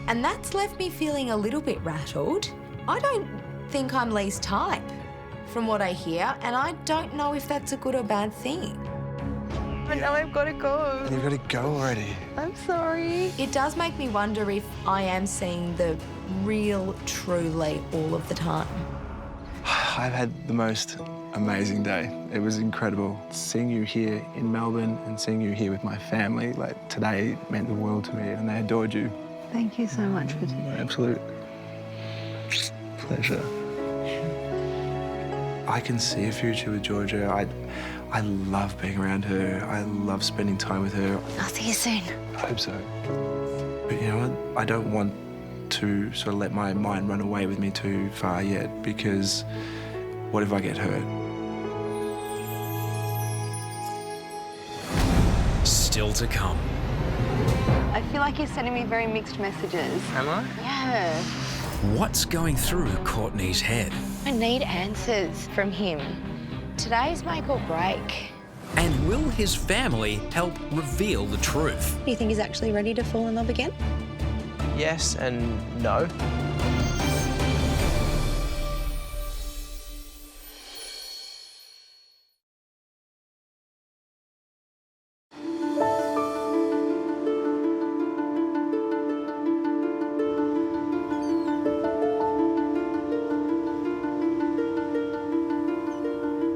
And that's left me feeling a little bit rattled. I don't think I'm Lee's type, from what I hear, and I don't know if that's a good or bad thing. But now I've got to go. You've got to go already. I'm sorry. It does make me wonder if I am seeing the real, true Lee all of the time. I've had the most amazing day. It was incredible. Seeing you here in Melbourne and seeing you here with my family, like today meant the world to me and they adored you. Thank you so much for today. Absolute pleasure. I can see a future with Georgia. I love being around her. I love spending time with her. I'll see you soon. I hope so. But you know what? I don't want to sort of let my mind run away with me too far yet, because what if I get hurt? Still to come. I feel like you're sending me very mixed messages. Am I? Yeah. What's going through Courtney's head? I need answers from him. Today's make or break. And will his family help reveal the truth? Do you think he's actually ready to fall in love again? Yes and no.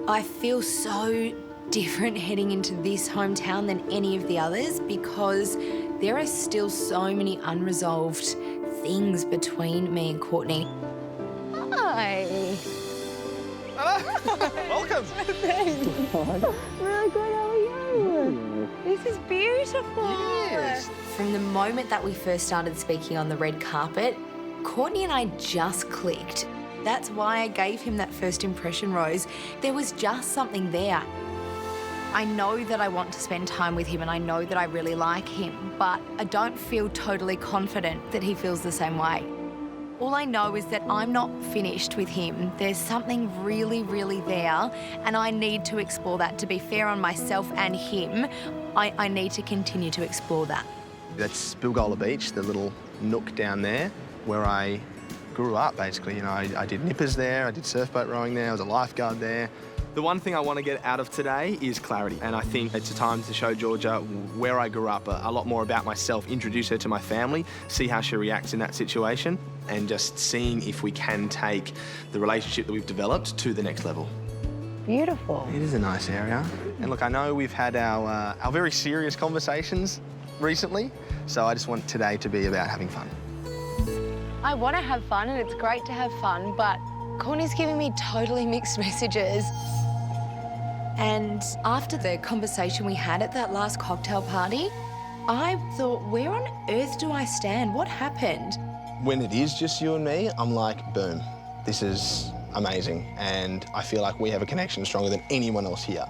I feel so different heading into this hometown than any of the others because there are still so many unresolved things between me and Courtney. Hi. Welcome. Really good, how are you? This is beautiful. Yes. From the moment that we first started speaking on the red carpet, Courtney and I just clicked. That's why I gave him that first impression rose. There was just something there. I know that I want to spend time with him and I know that I really like him, but I don't feel totally confident that he feels the same way. All I know is that I'm not finished with him. There's something really, really there, and I need to explore that. To be fair on myself and him, I need to continue to explore that. That's Bilgola Beach, the little nook down there where I grew up, basically. You know, I did nippers there, I did surfboat rowing there, I was a lifeguard there. The one thing I want to get out of today is clarity, and I think it's a time to show Georgia where I grew up, a lot more about myself, introduce her to my family, see how she reacts in that situation, and just seeing if we can take the relationship that we've developed to the next level. Beautiful. It is a nice area. And look, I know we've had our very serious conversations recently, so I just want today to be about having fun. I want to have fun and it's great to have fun, but Courtney's giving me totally mixed messages. And after the conversation we had at that last cocktail party, I thought, where on earth do I stand? What happened? When it is just you and me, I'm like, boom, this is amazing. And I feel like we have a connection stronger than anyone else here.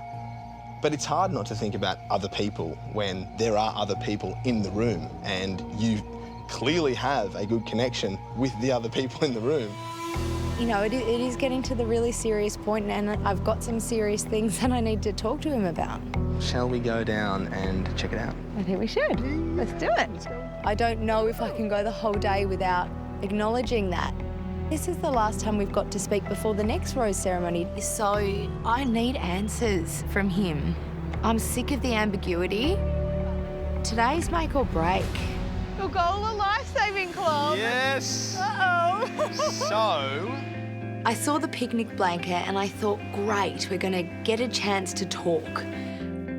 But it's hard not to think about other people when there are other people in the room and you clearly have a good connection with the other people in the room. You know, it is getting to the really serious point, and I've got some serious things that I need to talk to him about. Shall we go down and check it out? I think we should. Let's do it. I don't know if I can go the whole day without acknowledging that. This is the last time we've got to speak before the next rose ceremony, so I need answers from him. I'm sick of the ambiguity. Today's make or break. Bilgola Lifesaving Club. Yes. Uh-oh. So, I saw the picnic blanket and I thought, great, we're going to get a chance to talk.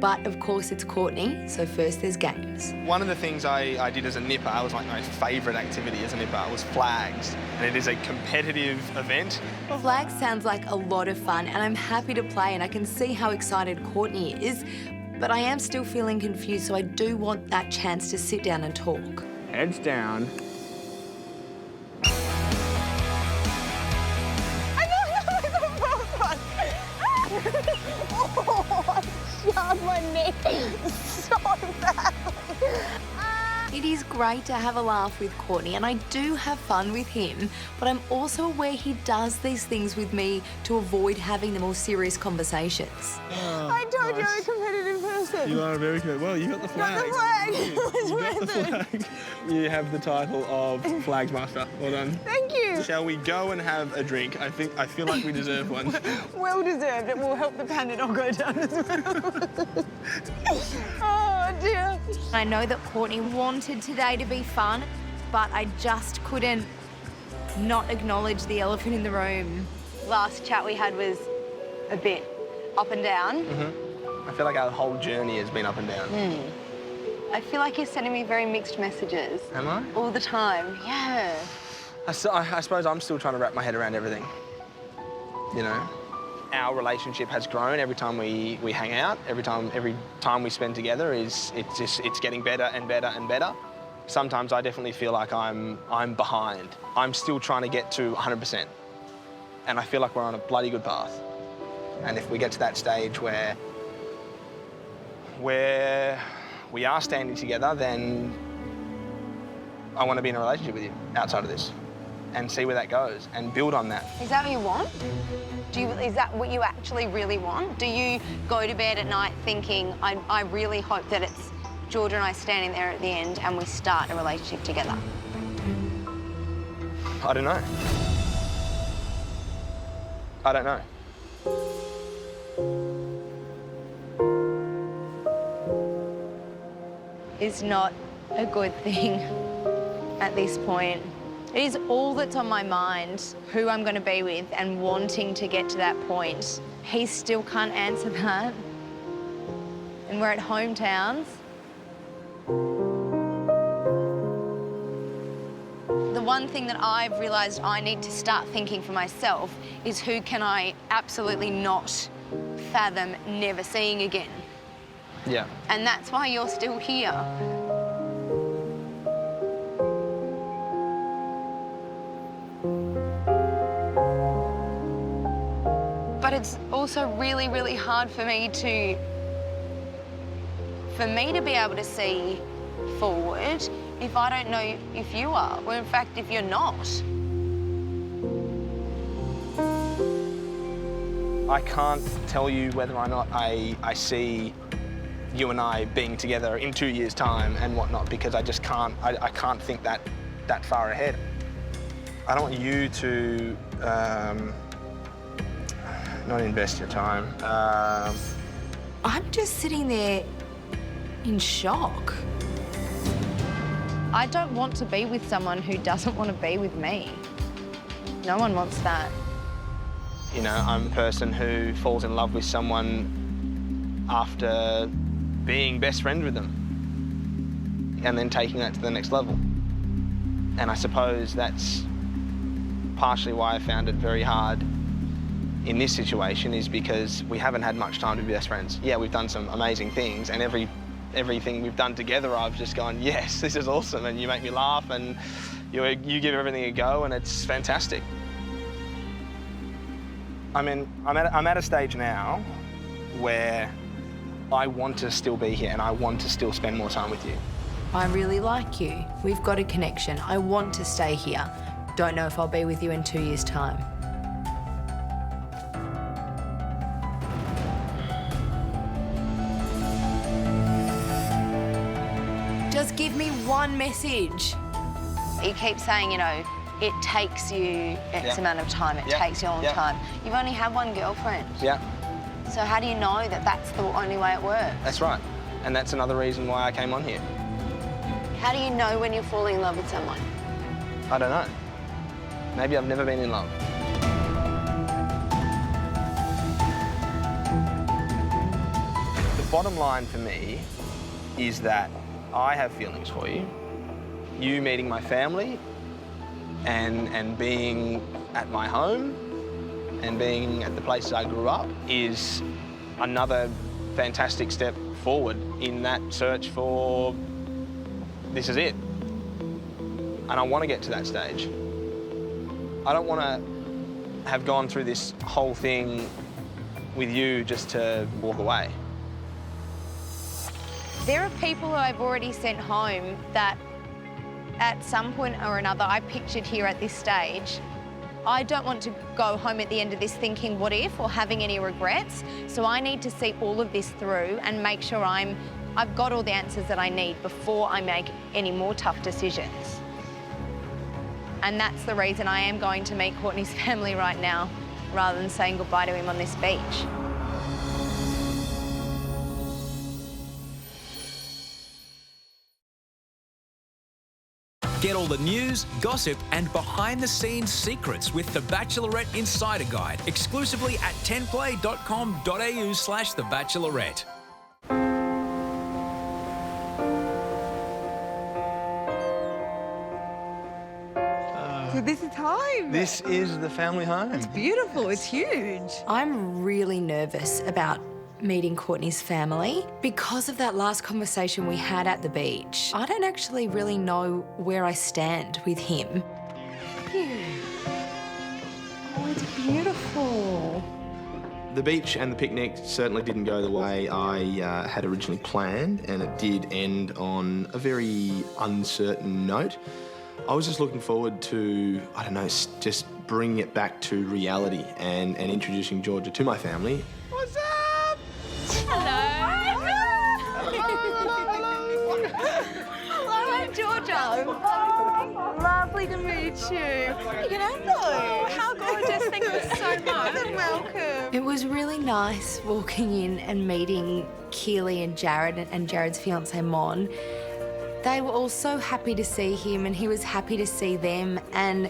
But of course it's Courtney, so first there's games. one of the things I did as a nipper, it was like my favourite activity as a nipper, was flags. And it is a competitive event. Flag sounds like a lot of fun and I'm happy to play and I can see how excited Courtney is, but I am still feeling confused, so I do want that chance to sit down and talk. Heads down. Shoved my neck so badly. It is great to have a laugh with Courtney and I do have fun with him, but I'm also aware he does these things with me to avoid having the more serious conversations. I told you I'm a competitive person. person. You are a very good. Well, you got the flag. Got the flag. You got the flag. You have the title of Flags Master. Well done. Thank you. Shall we go and have a drink? I feel like we deserve one. Well deserved. It will help the panic not go down as well. Oh, dear. I know that Courtney wanted today to be fun, but I just couldn't not acknowledge the elephant in the room. Last chat we had was a bit up and down. I feel like our whole journey has been up and down. I feel like you're sending me very mixed messages. Am I? All the time, yeah. I suppose I'm still trying to wrap my head around everything. You know? Our relationship has grown every time we hang out. Every time we spend together it's getting better and better and better. Sometimes I definitely feel like I'm behind. I'm still trying to get to 100%. And I feel like we're on a bloody good path. And if we get to that stage where we are standing together, then I want to be in a relationship with you outside of this and see where that goes and build on that. Is that what you want? Is that what you actually really want? Do you go to bed at night thinking, I really hope that it's George and I standing there at the end and we start a relationship together? I don't know. I don't know. Is not a good thing at this point. It is all that's on my mind, who I'm going to be with and wanting to get to that point. He still can't answer that. And we're at hometowns. The one thing that I've realised I need to start thinking for myself is who can I absolutely not fathom never seeing again. Yeah. And that's why you're still here. But it's also really, really hard for me to be able to see forward if I don't know if you are, or in fact, if you're not. I can't tell you whether or not I see you and I being together in 2 years' time and whatnot, because I just can't, I can't think that far ahead. I don't want you to not invest your time. I'm just sitting there in shock. I don't want to be with someone who doesn't want to be with me. No one wants that. You know, I'm a person who falls in love with someone after being best friends with them and then taking that to the next level. And I suppose that's partially why I found it very hard in this situation, is because we haven't had much time to be best friends. Yeah, we've done some amazing things, and everything we've done together, I've just gone, yes, this is awesome, and you make me laugh, and you give everything a go, and it's fantastic. I mean, I'm at a stage now where I want to still be here and I want to still spend more time with you. I really like you. We've got a connection. I want to stay here. Don't know if I'll be with you in 2 years' time. Just give me one message. You keep saying, you know, it takes you X amount of time, it takes you a long time. You've only had one girlfriend. Yeah. So how do you know that that's the only way it works? That's right. And that's another reason why I came on here. How do you know when you're falling in love with someone? I don't know. Maybe I've never been in love. The bottom line for me is that I have feelings for you. You meeting my family and being at my home and being at the places I grew up is another fantastic step forward in that search for this is it. And I want to get to that stage. I don't want to have gone through this whole thing with you just to walk away. There are people who I've already sent home that at some point or another I pictured here at this stage I don't want to go home at the end of this thinking what if or having any regrets. So I need to see all of this through and make sure I've got all the answers that I need before I make any more tough decisions. And that's the reason I am going to meet Courtney's family right now, rather than saying goodbye to him on this beach. Get all the news, gossip, and behind-the-scenes secrets with the Bachelorette Insider Guide exclusively at 10play.com.au/The Bachelorette. So this is home. This is the family home. It's beautiful. It's huge. I'm really nervous about meeting Courtney's family because of that last conversation we had at the beach. I don't actually really know where I stand with him. Oh, it's beautiful. The beach and the picnic certainly didn't go the way I had originally planned, and it did end on a very uncertain note. I was just looking forward to, I don't know, just bringing it back to reality and introducing Georgia to my family. What's up? Hello. Hello, I'm Georgia. Lovely to meet you. Hello. How gorgeous. Thank you so much. Welcome. It was really nice walking in and meeting Keely and Jared and Jared's fiancée Mon. They were all so happy to see him and he was happy to see them, and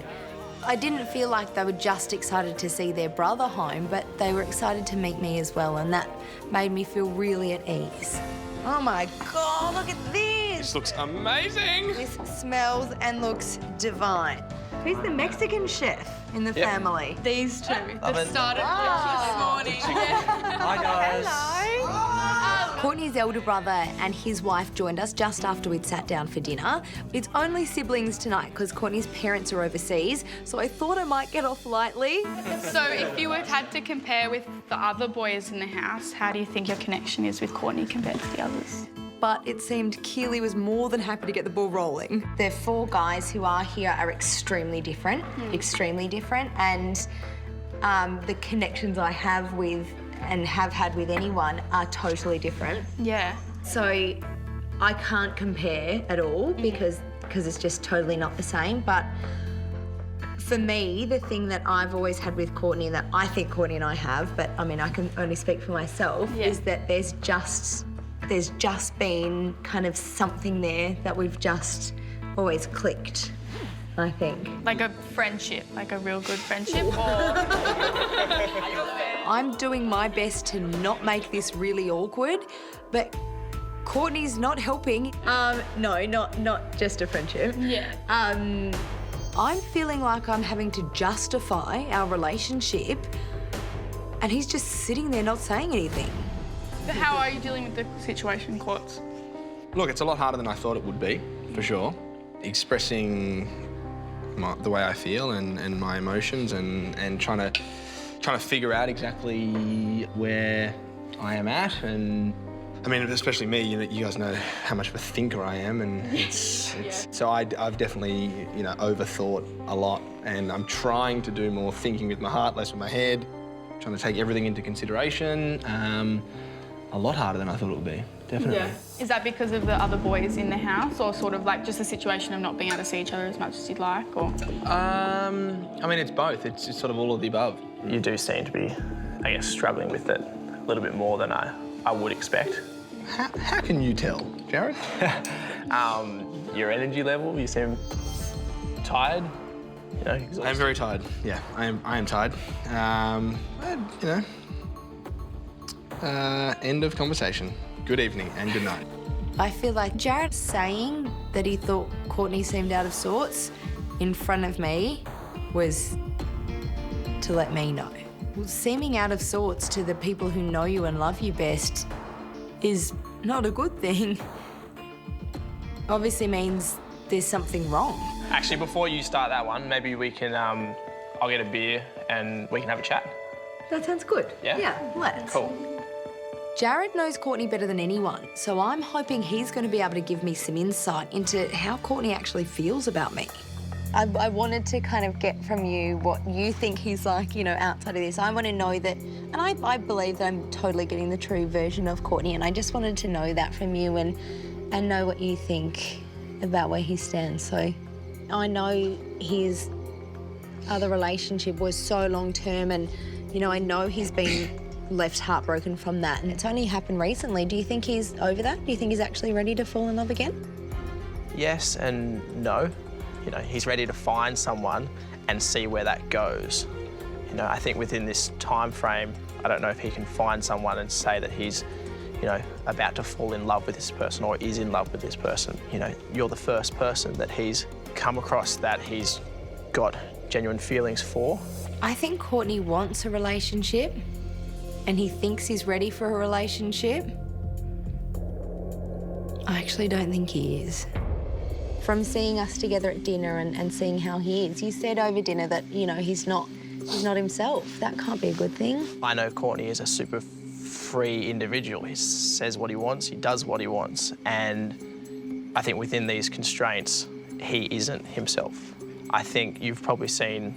I didn't feel like they were just excited to see their brother home, but they were excited to meet me as well, and that made me feel really at ease. Oh my God, look at this. This looks amazing. This smells and looks divine. Who's the Mexican chef in the family? These two. Love They've it. started this morning. Hi, guys. Hello. Courtney's elder brother and his wife joined us just after we'd sat down for dinner. It's only siblings tonight because Courtney's parents are overseas, so I thought I might get off lightly. So if you had to compare with the other boys in the house, how do you think your connection is with Courtney compared to the others? But it seemed Keely was more than happy to get the ball rolling. The four guys who are here are extremely different, and the connections I have with and have had with anyone are totally different. Yeah. So I can't compare at all because it's just totally not the same. But for me, the thing that I've always had with Courtney, that I think Courtney and I have, but I mean I can only speak for myself, is that there's just been kind of something there that we've just always clicked, I think. Like a friendship, like a real good friendship, or... I'm doing my best to not make this really awkward, but Courtney's not helping. No, not just a friendship. Yeah. I'm feeling like I'm having to justify our relationship, and he's just sitting there not saying anything. But how are you dealing with the situation, Courts? Look, it's a lot harder than I thought it would be, for sure. Expressing the way I feel and my emotions and trying to figure out exactly where I am at, and I mean, especially me, you guys know how much of a thinker I am, and so I've definitely, overthought a lot, and I'm trying to do more thinking with my heart, less with my head, trying to take everything into consideration. A lot harder than I thought it would be, definitely. Yeah. Is that because of the other boys in the house, or sort of like just the situation of not being able to see each other as much as you'd like, or? I mean, it's both. It's sort of all of the above. You do seem to be, I guess, struggling with it a little bit more than I would expect. How can you tell, Jared? Your energy level, you seem tired, exhausted. I'm very tired. Yeah, I am tired. End of conversation. Good evening and good night. I feel like Jared saying that he thought Courtney seemed out of sorts in front of me was to let me know. Well, seeming out of sorts to the people who know you and love you best is not a good thing. Obviously means there's something wrong. Actually, before you start that one, maybe we can, I'll get a beer and we can have a chat. That sounds good. Yeah? Yeah, let's. Cool. Jared knows Courtney better than anyone, so I'm hoping he's going to be able to give me some insight into how Courtney actually feels about me. I wanted to kind of get from you what you think he's like, you know, outside of this. I want to know that, and I believe that I'm totally getting the true version of Courtney, and I just wanted to know that from you and know what you think about where he stands. So I know his other relationship was so long-term, and, you know, I know he's been left heartbroken from that, and it's only happened recently. Do you think he's over that? Do you think he's actually ready to fall in love again? Yes and no. You know, he's ready to find someone and see where that goes. You know, I think within this time frame, I don't know if he can find someone and say that he's, you know, about to fall in love with this person or is in love with this person. You know, you're the first person that he's come across that he's got genuine feelings for. I think Courtney wants a relationship and he thinks he's ready for a relationship. I actually don't think he is. From seeing us together at dinner and seeing how he is, you said over dinner that, you know, he's not himself. That can't be a good thing. I know Courtney is a super free individual. He says what he wants, he does what he wants, and I think within these constraints, he isn't himself. I think you've probably seen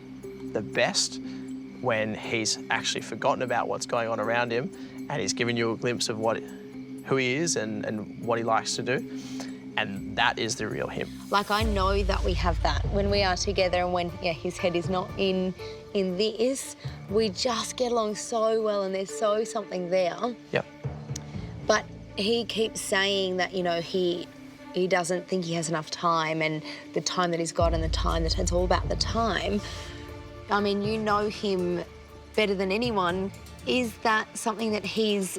the best when he's actually forgotten about what's going on around him and he's given you a glimpse of who he is and what he likes to do. And that is the real him. Like, I know that we have that when we are together and when, yeah, his head is not in this, we just get along so well and there's something there. Yep. But he keeps saying that, you know, he doesn't think he has enough time, and the time that he's got and the time that it's all about the time. I mean, you know him better than anyone. Is that something that he's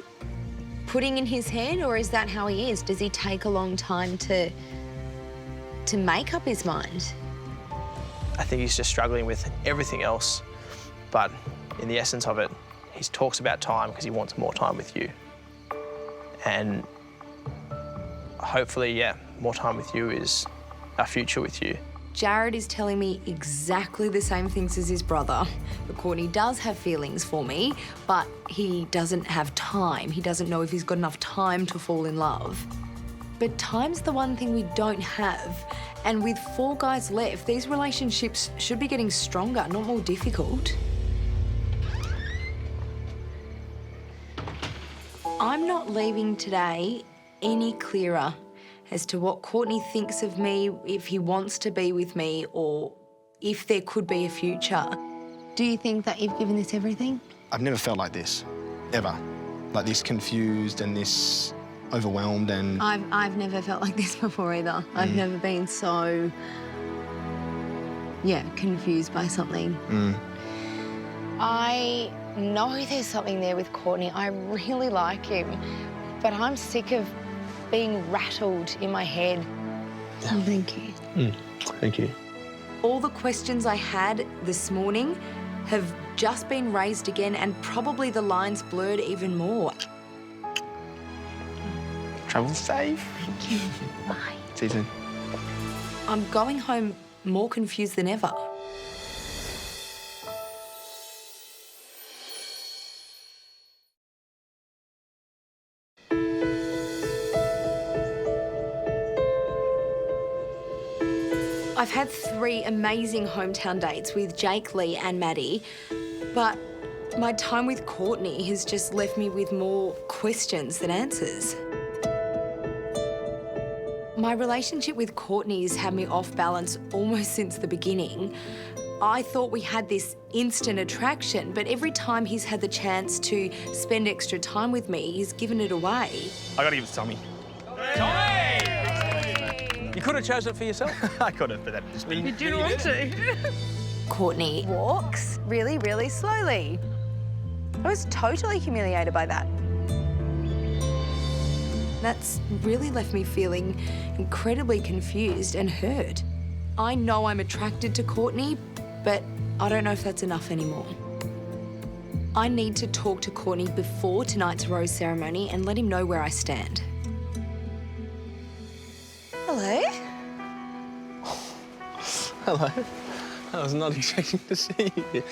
putting in his head, or is that how he is? Does he take a long time to make up his mind? I think he's just struggling with everything else, but in the essence of it, he talks about time because he wants more time with you. And hopefully, yeah, more time with you is a future with you. Jared is telling me exactly the same things as his brother. But Courtney does have feelings for me, but he doesn't have time. He doesn't know if he's got enough time to fall in love. But time's the one thing we don't have. And with 4 guys left, these relationships should be getting stronger, not more difficult. I'm not leaving today any clearer as to what Courtney thinks of me, if he wants to be with me, or if there could be a future. Do you think that you've given this everything? I've never felt like this, ever. Like this confused and this overwhelmed and... I've never felt like this before either. I've never been so, yeah, confused by something. I know there's something there with Courtney. I really like him, but I'm sick of being rattled in my head. Oh, thank you. Thank you. All the questions I had this morning have just been raised again, and probably the lines blurred even more. Travel safe. Thank you. Bye. See you soon. I'm going home more confused than ever. I've had 3 amazing hometown dates with Jake, Lee and Maddie, but my time with Courtney has just left me with more questions than answers. My relationship with Courtney has had me off balance almost since the beginning. I thought we had this instant attraction, but every time he's had the chance to spend extra time with me, he's given it away. I gotta give it to Tommy. Tommy! You could have chosen it for yourself. I could have, but that just means You didn't want to. Courtney Walks really, really slowly. I was totally humiliated by that. That's really left me feeling incredibly confused and hurt. I know I'm attracted to Courtney, but I don't know if that's enough anymore. I need to talk to Courtney before tonight's rose ceremony and let him know where I stand. Hello. Hello. I was not expecting to see you.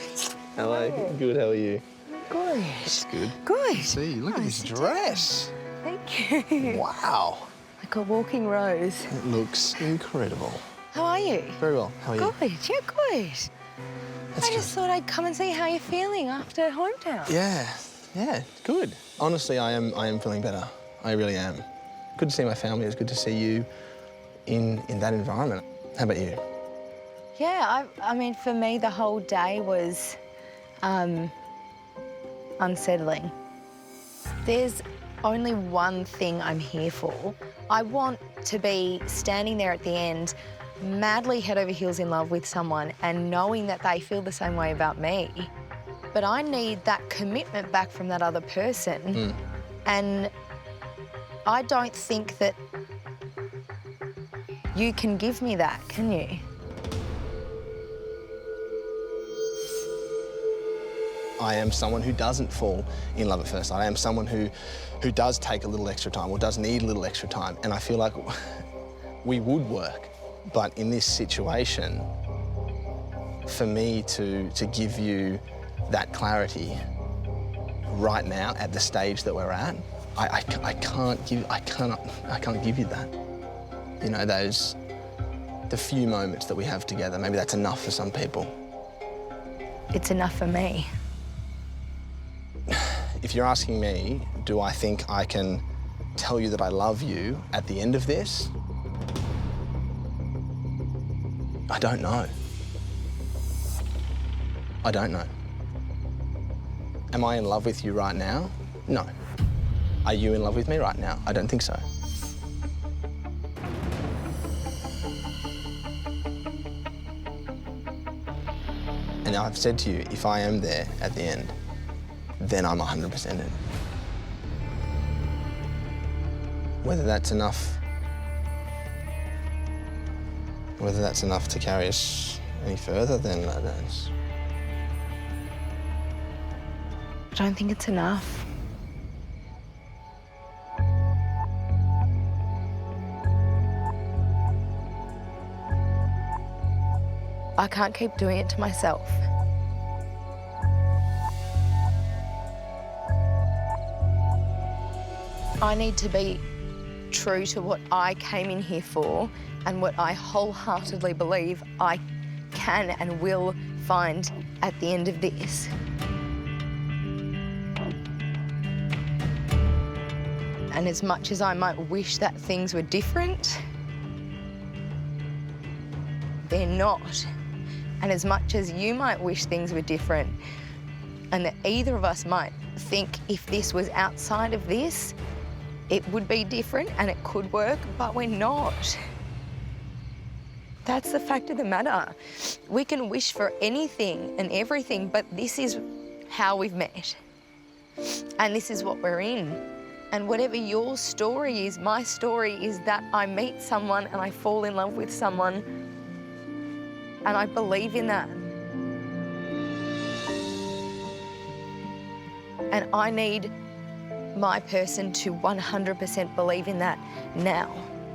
Hello. Good, how are you? Good. That's good. Good. See, look at this dress. Thank you. Wow. Like a walking rose. It looks incredible. How are you? Very well. How are you? Good, yeah, good. I just thought I'd come and see how you're feeling after hometown. Yeah, good. Honestly, I am feeling better. I really am. Good to see my family. It's good to see you in that environment. How about you? Yeah, I mean, for me, the whole day was unsettling. There's only one thing I'm here for. I want to be standing there at the end, madly head over heels in love with someone and knowing that they feel the same way about me. But I need that commitment back from that other person. And I don't think that you can give me that, can you? I am someone who doesn't fall in love at first sight. I am someone who does take a little extra time or does need a little extra time. And I feel like we would work. But in this situation, for me to give you that clarity right now at the stage that we're at, I can't give you that. You know, the few moments that we have together, maybe that's enough for some people. It's enough for me. If you're asking me, do I think I can tell you that I love you at the end of this? I don't know. I don't know. Am I in love with you right now? No. Are you in love with me right now? I don't think so. And I've said to you, if I am there at the end, then I'm 100% in. Whether that's enough to carry us any further, then I don't think it's enough. I can't keep doing it to myself. I need to be true to what I came in here for and what I wholeheartedly believe I can and will find at the end of this. And as much as I might wish that things were different, they're not. And as much as you might wish things were different, and that either of us might think if this was outside of this, it would be different and it could work, but we're not. That's the fact of the matter. We can wish for anything and everything, but this is how we've met. And this is what we're in. And whatever your story is, my story is that I meet someone and I fall in love with someone, and I believe in that. And I need my person to 100% believe in that now,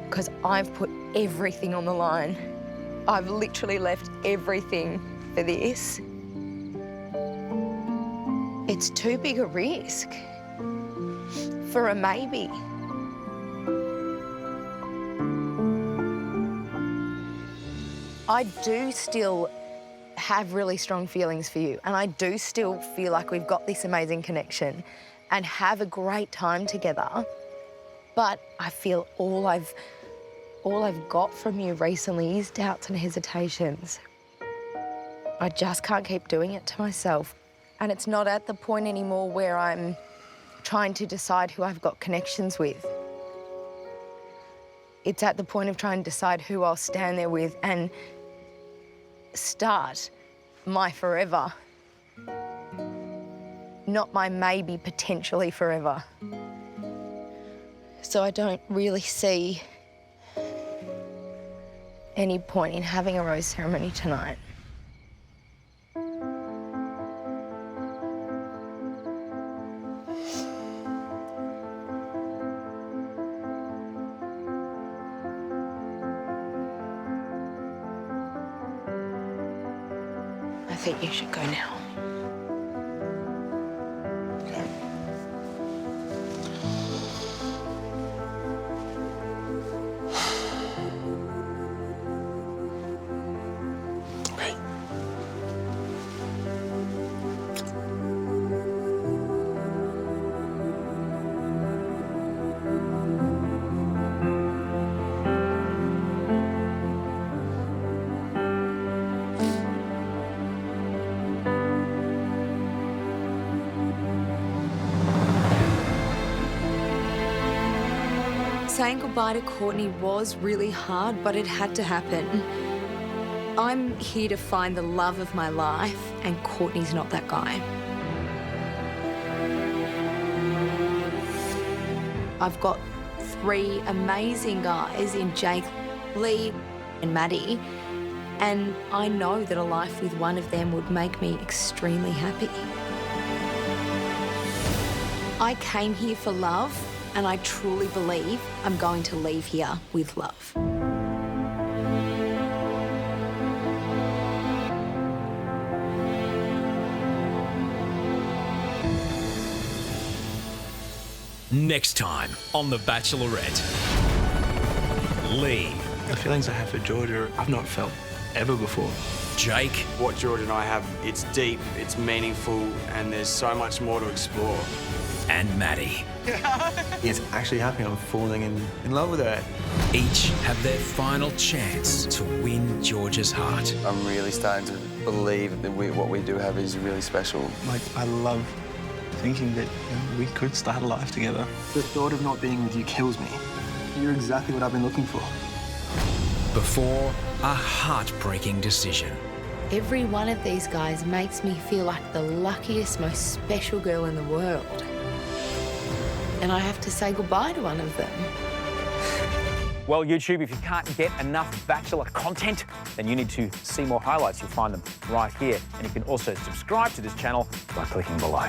because I've put everything on the line. I've literally left everything for this. It's too big a risk for a maybe. I do still have really strong feelings for you, and I do still feel like we've got this amazing connection and have a great time together. But I feel all I've got from you recently is doubts and hesitations. I just can't keep doing it to myself. And it's not at the point anymore where I'm trying to decide who I've got connections with. It's at the point of trying to decide who I'll stand there with and start my forever. Not my maybe potentially forever. So I don't really see any point in having a rose ceremony tonight. I think you should go now. Saying goodbye to Courtney was really hard, but it had to happen. I'm here to find the love of my life, and Courtney's not that guy. I've got 3 amazing guys in Jake, Lee, and Maddie, and I know that a life with one of them would make me extremely happy. I came here for love, and I truly believe I'm going to leave here with love. Next time on The Bachelorette. Lee. The feelings I have for Georgia, I've not felt ever before. Jake. What Georgia and I have, it's deep, it's meaningful, and there's so much more to explore. And Maddie. It's actually happening. I'm falling in love with her. Each have their final chance to win Georgia's heart. I'm really starting to believe that what we do have is really special. Like, I love thinking that we could start a life together. The thought of not being with you kills me. You're exactly what I've been looking for. Before a heartbreaking decision. Every one of these guys makes me feel like the luckiest, most special girl in the world. And I have to say goodbye to one of them. Well, YouTube, if you can't get enough Bachelor content, then you need to see more highlights. You'll find them right here. And you can also subscribe to this channel by clicking below.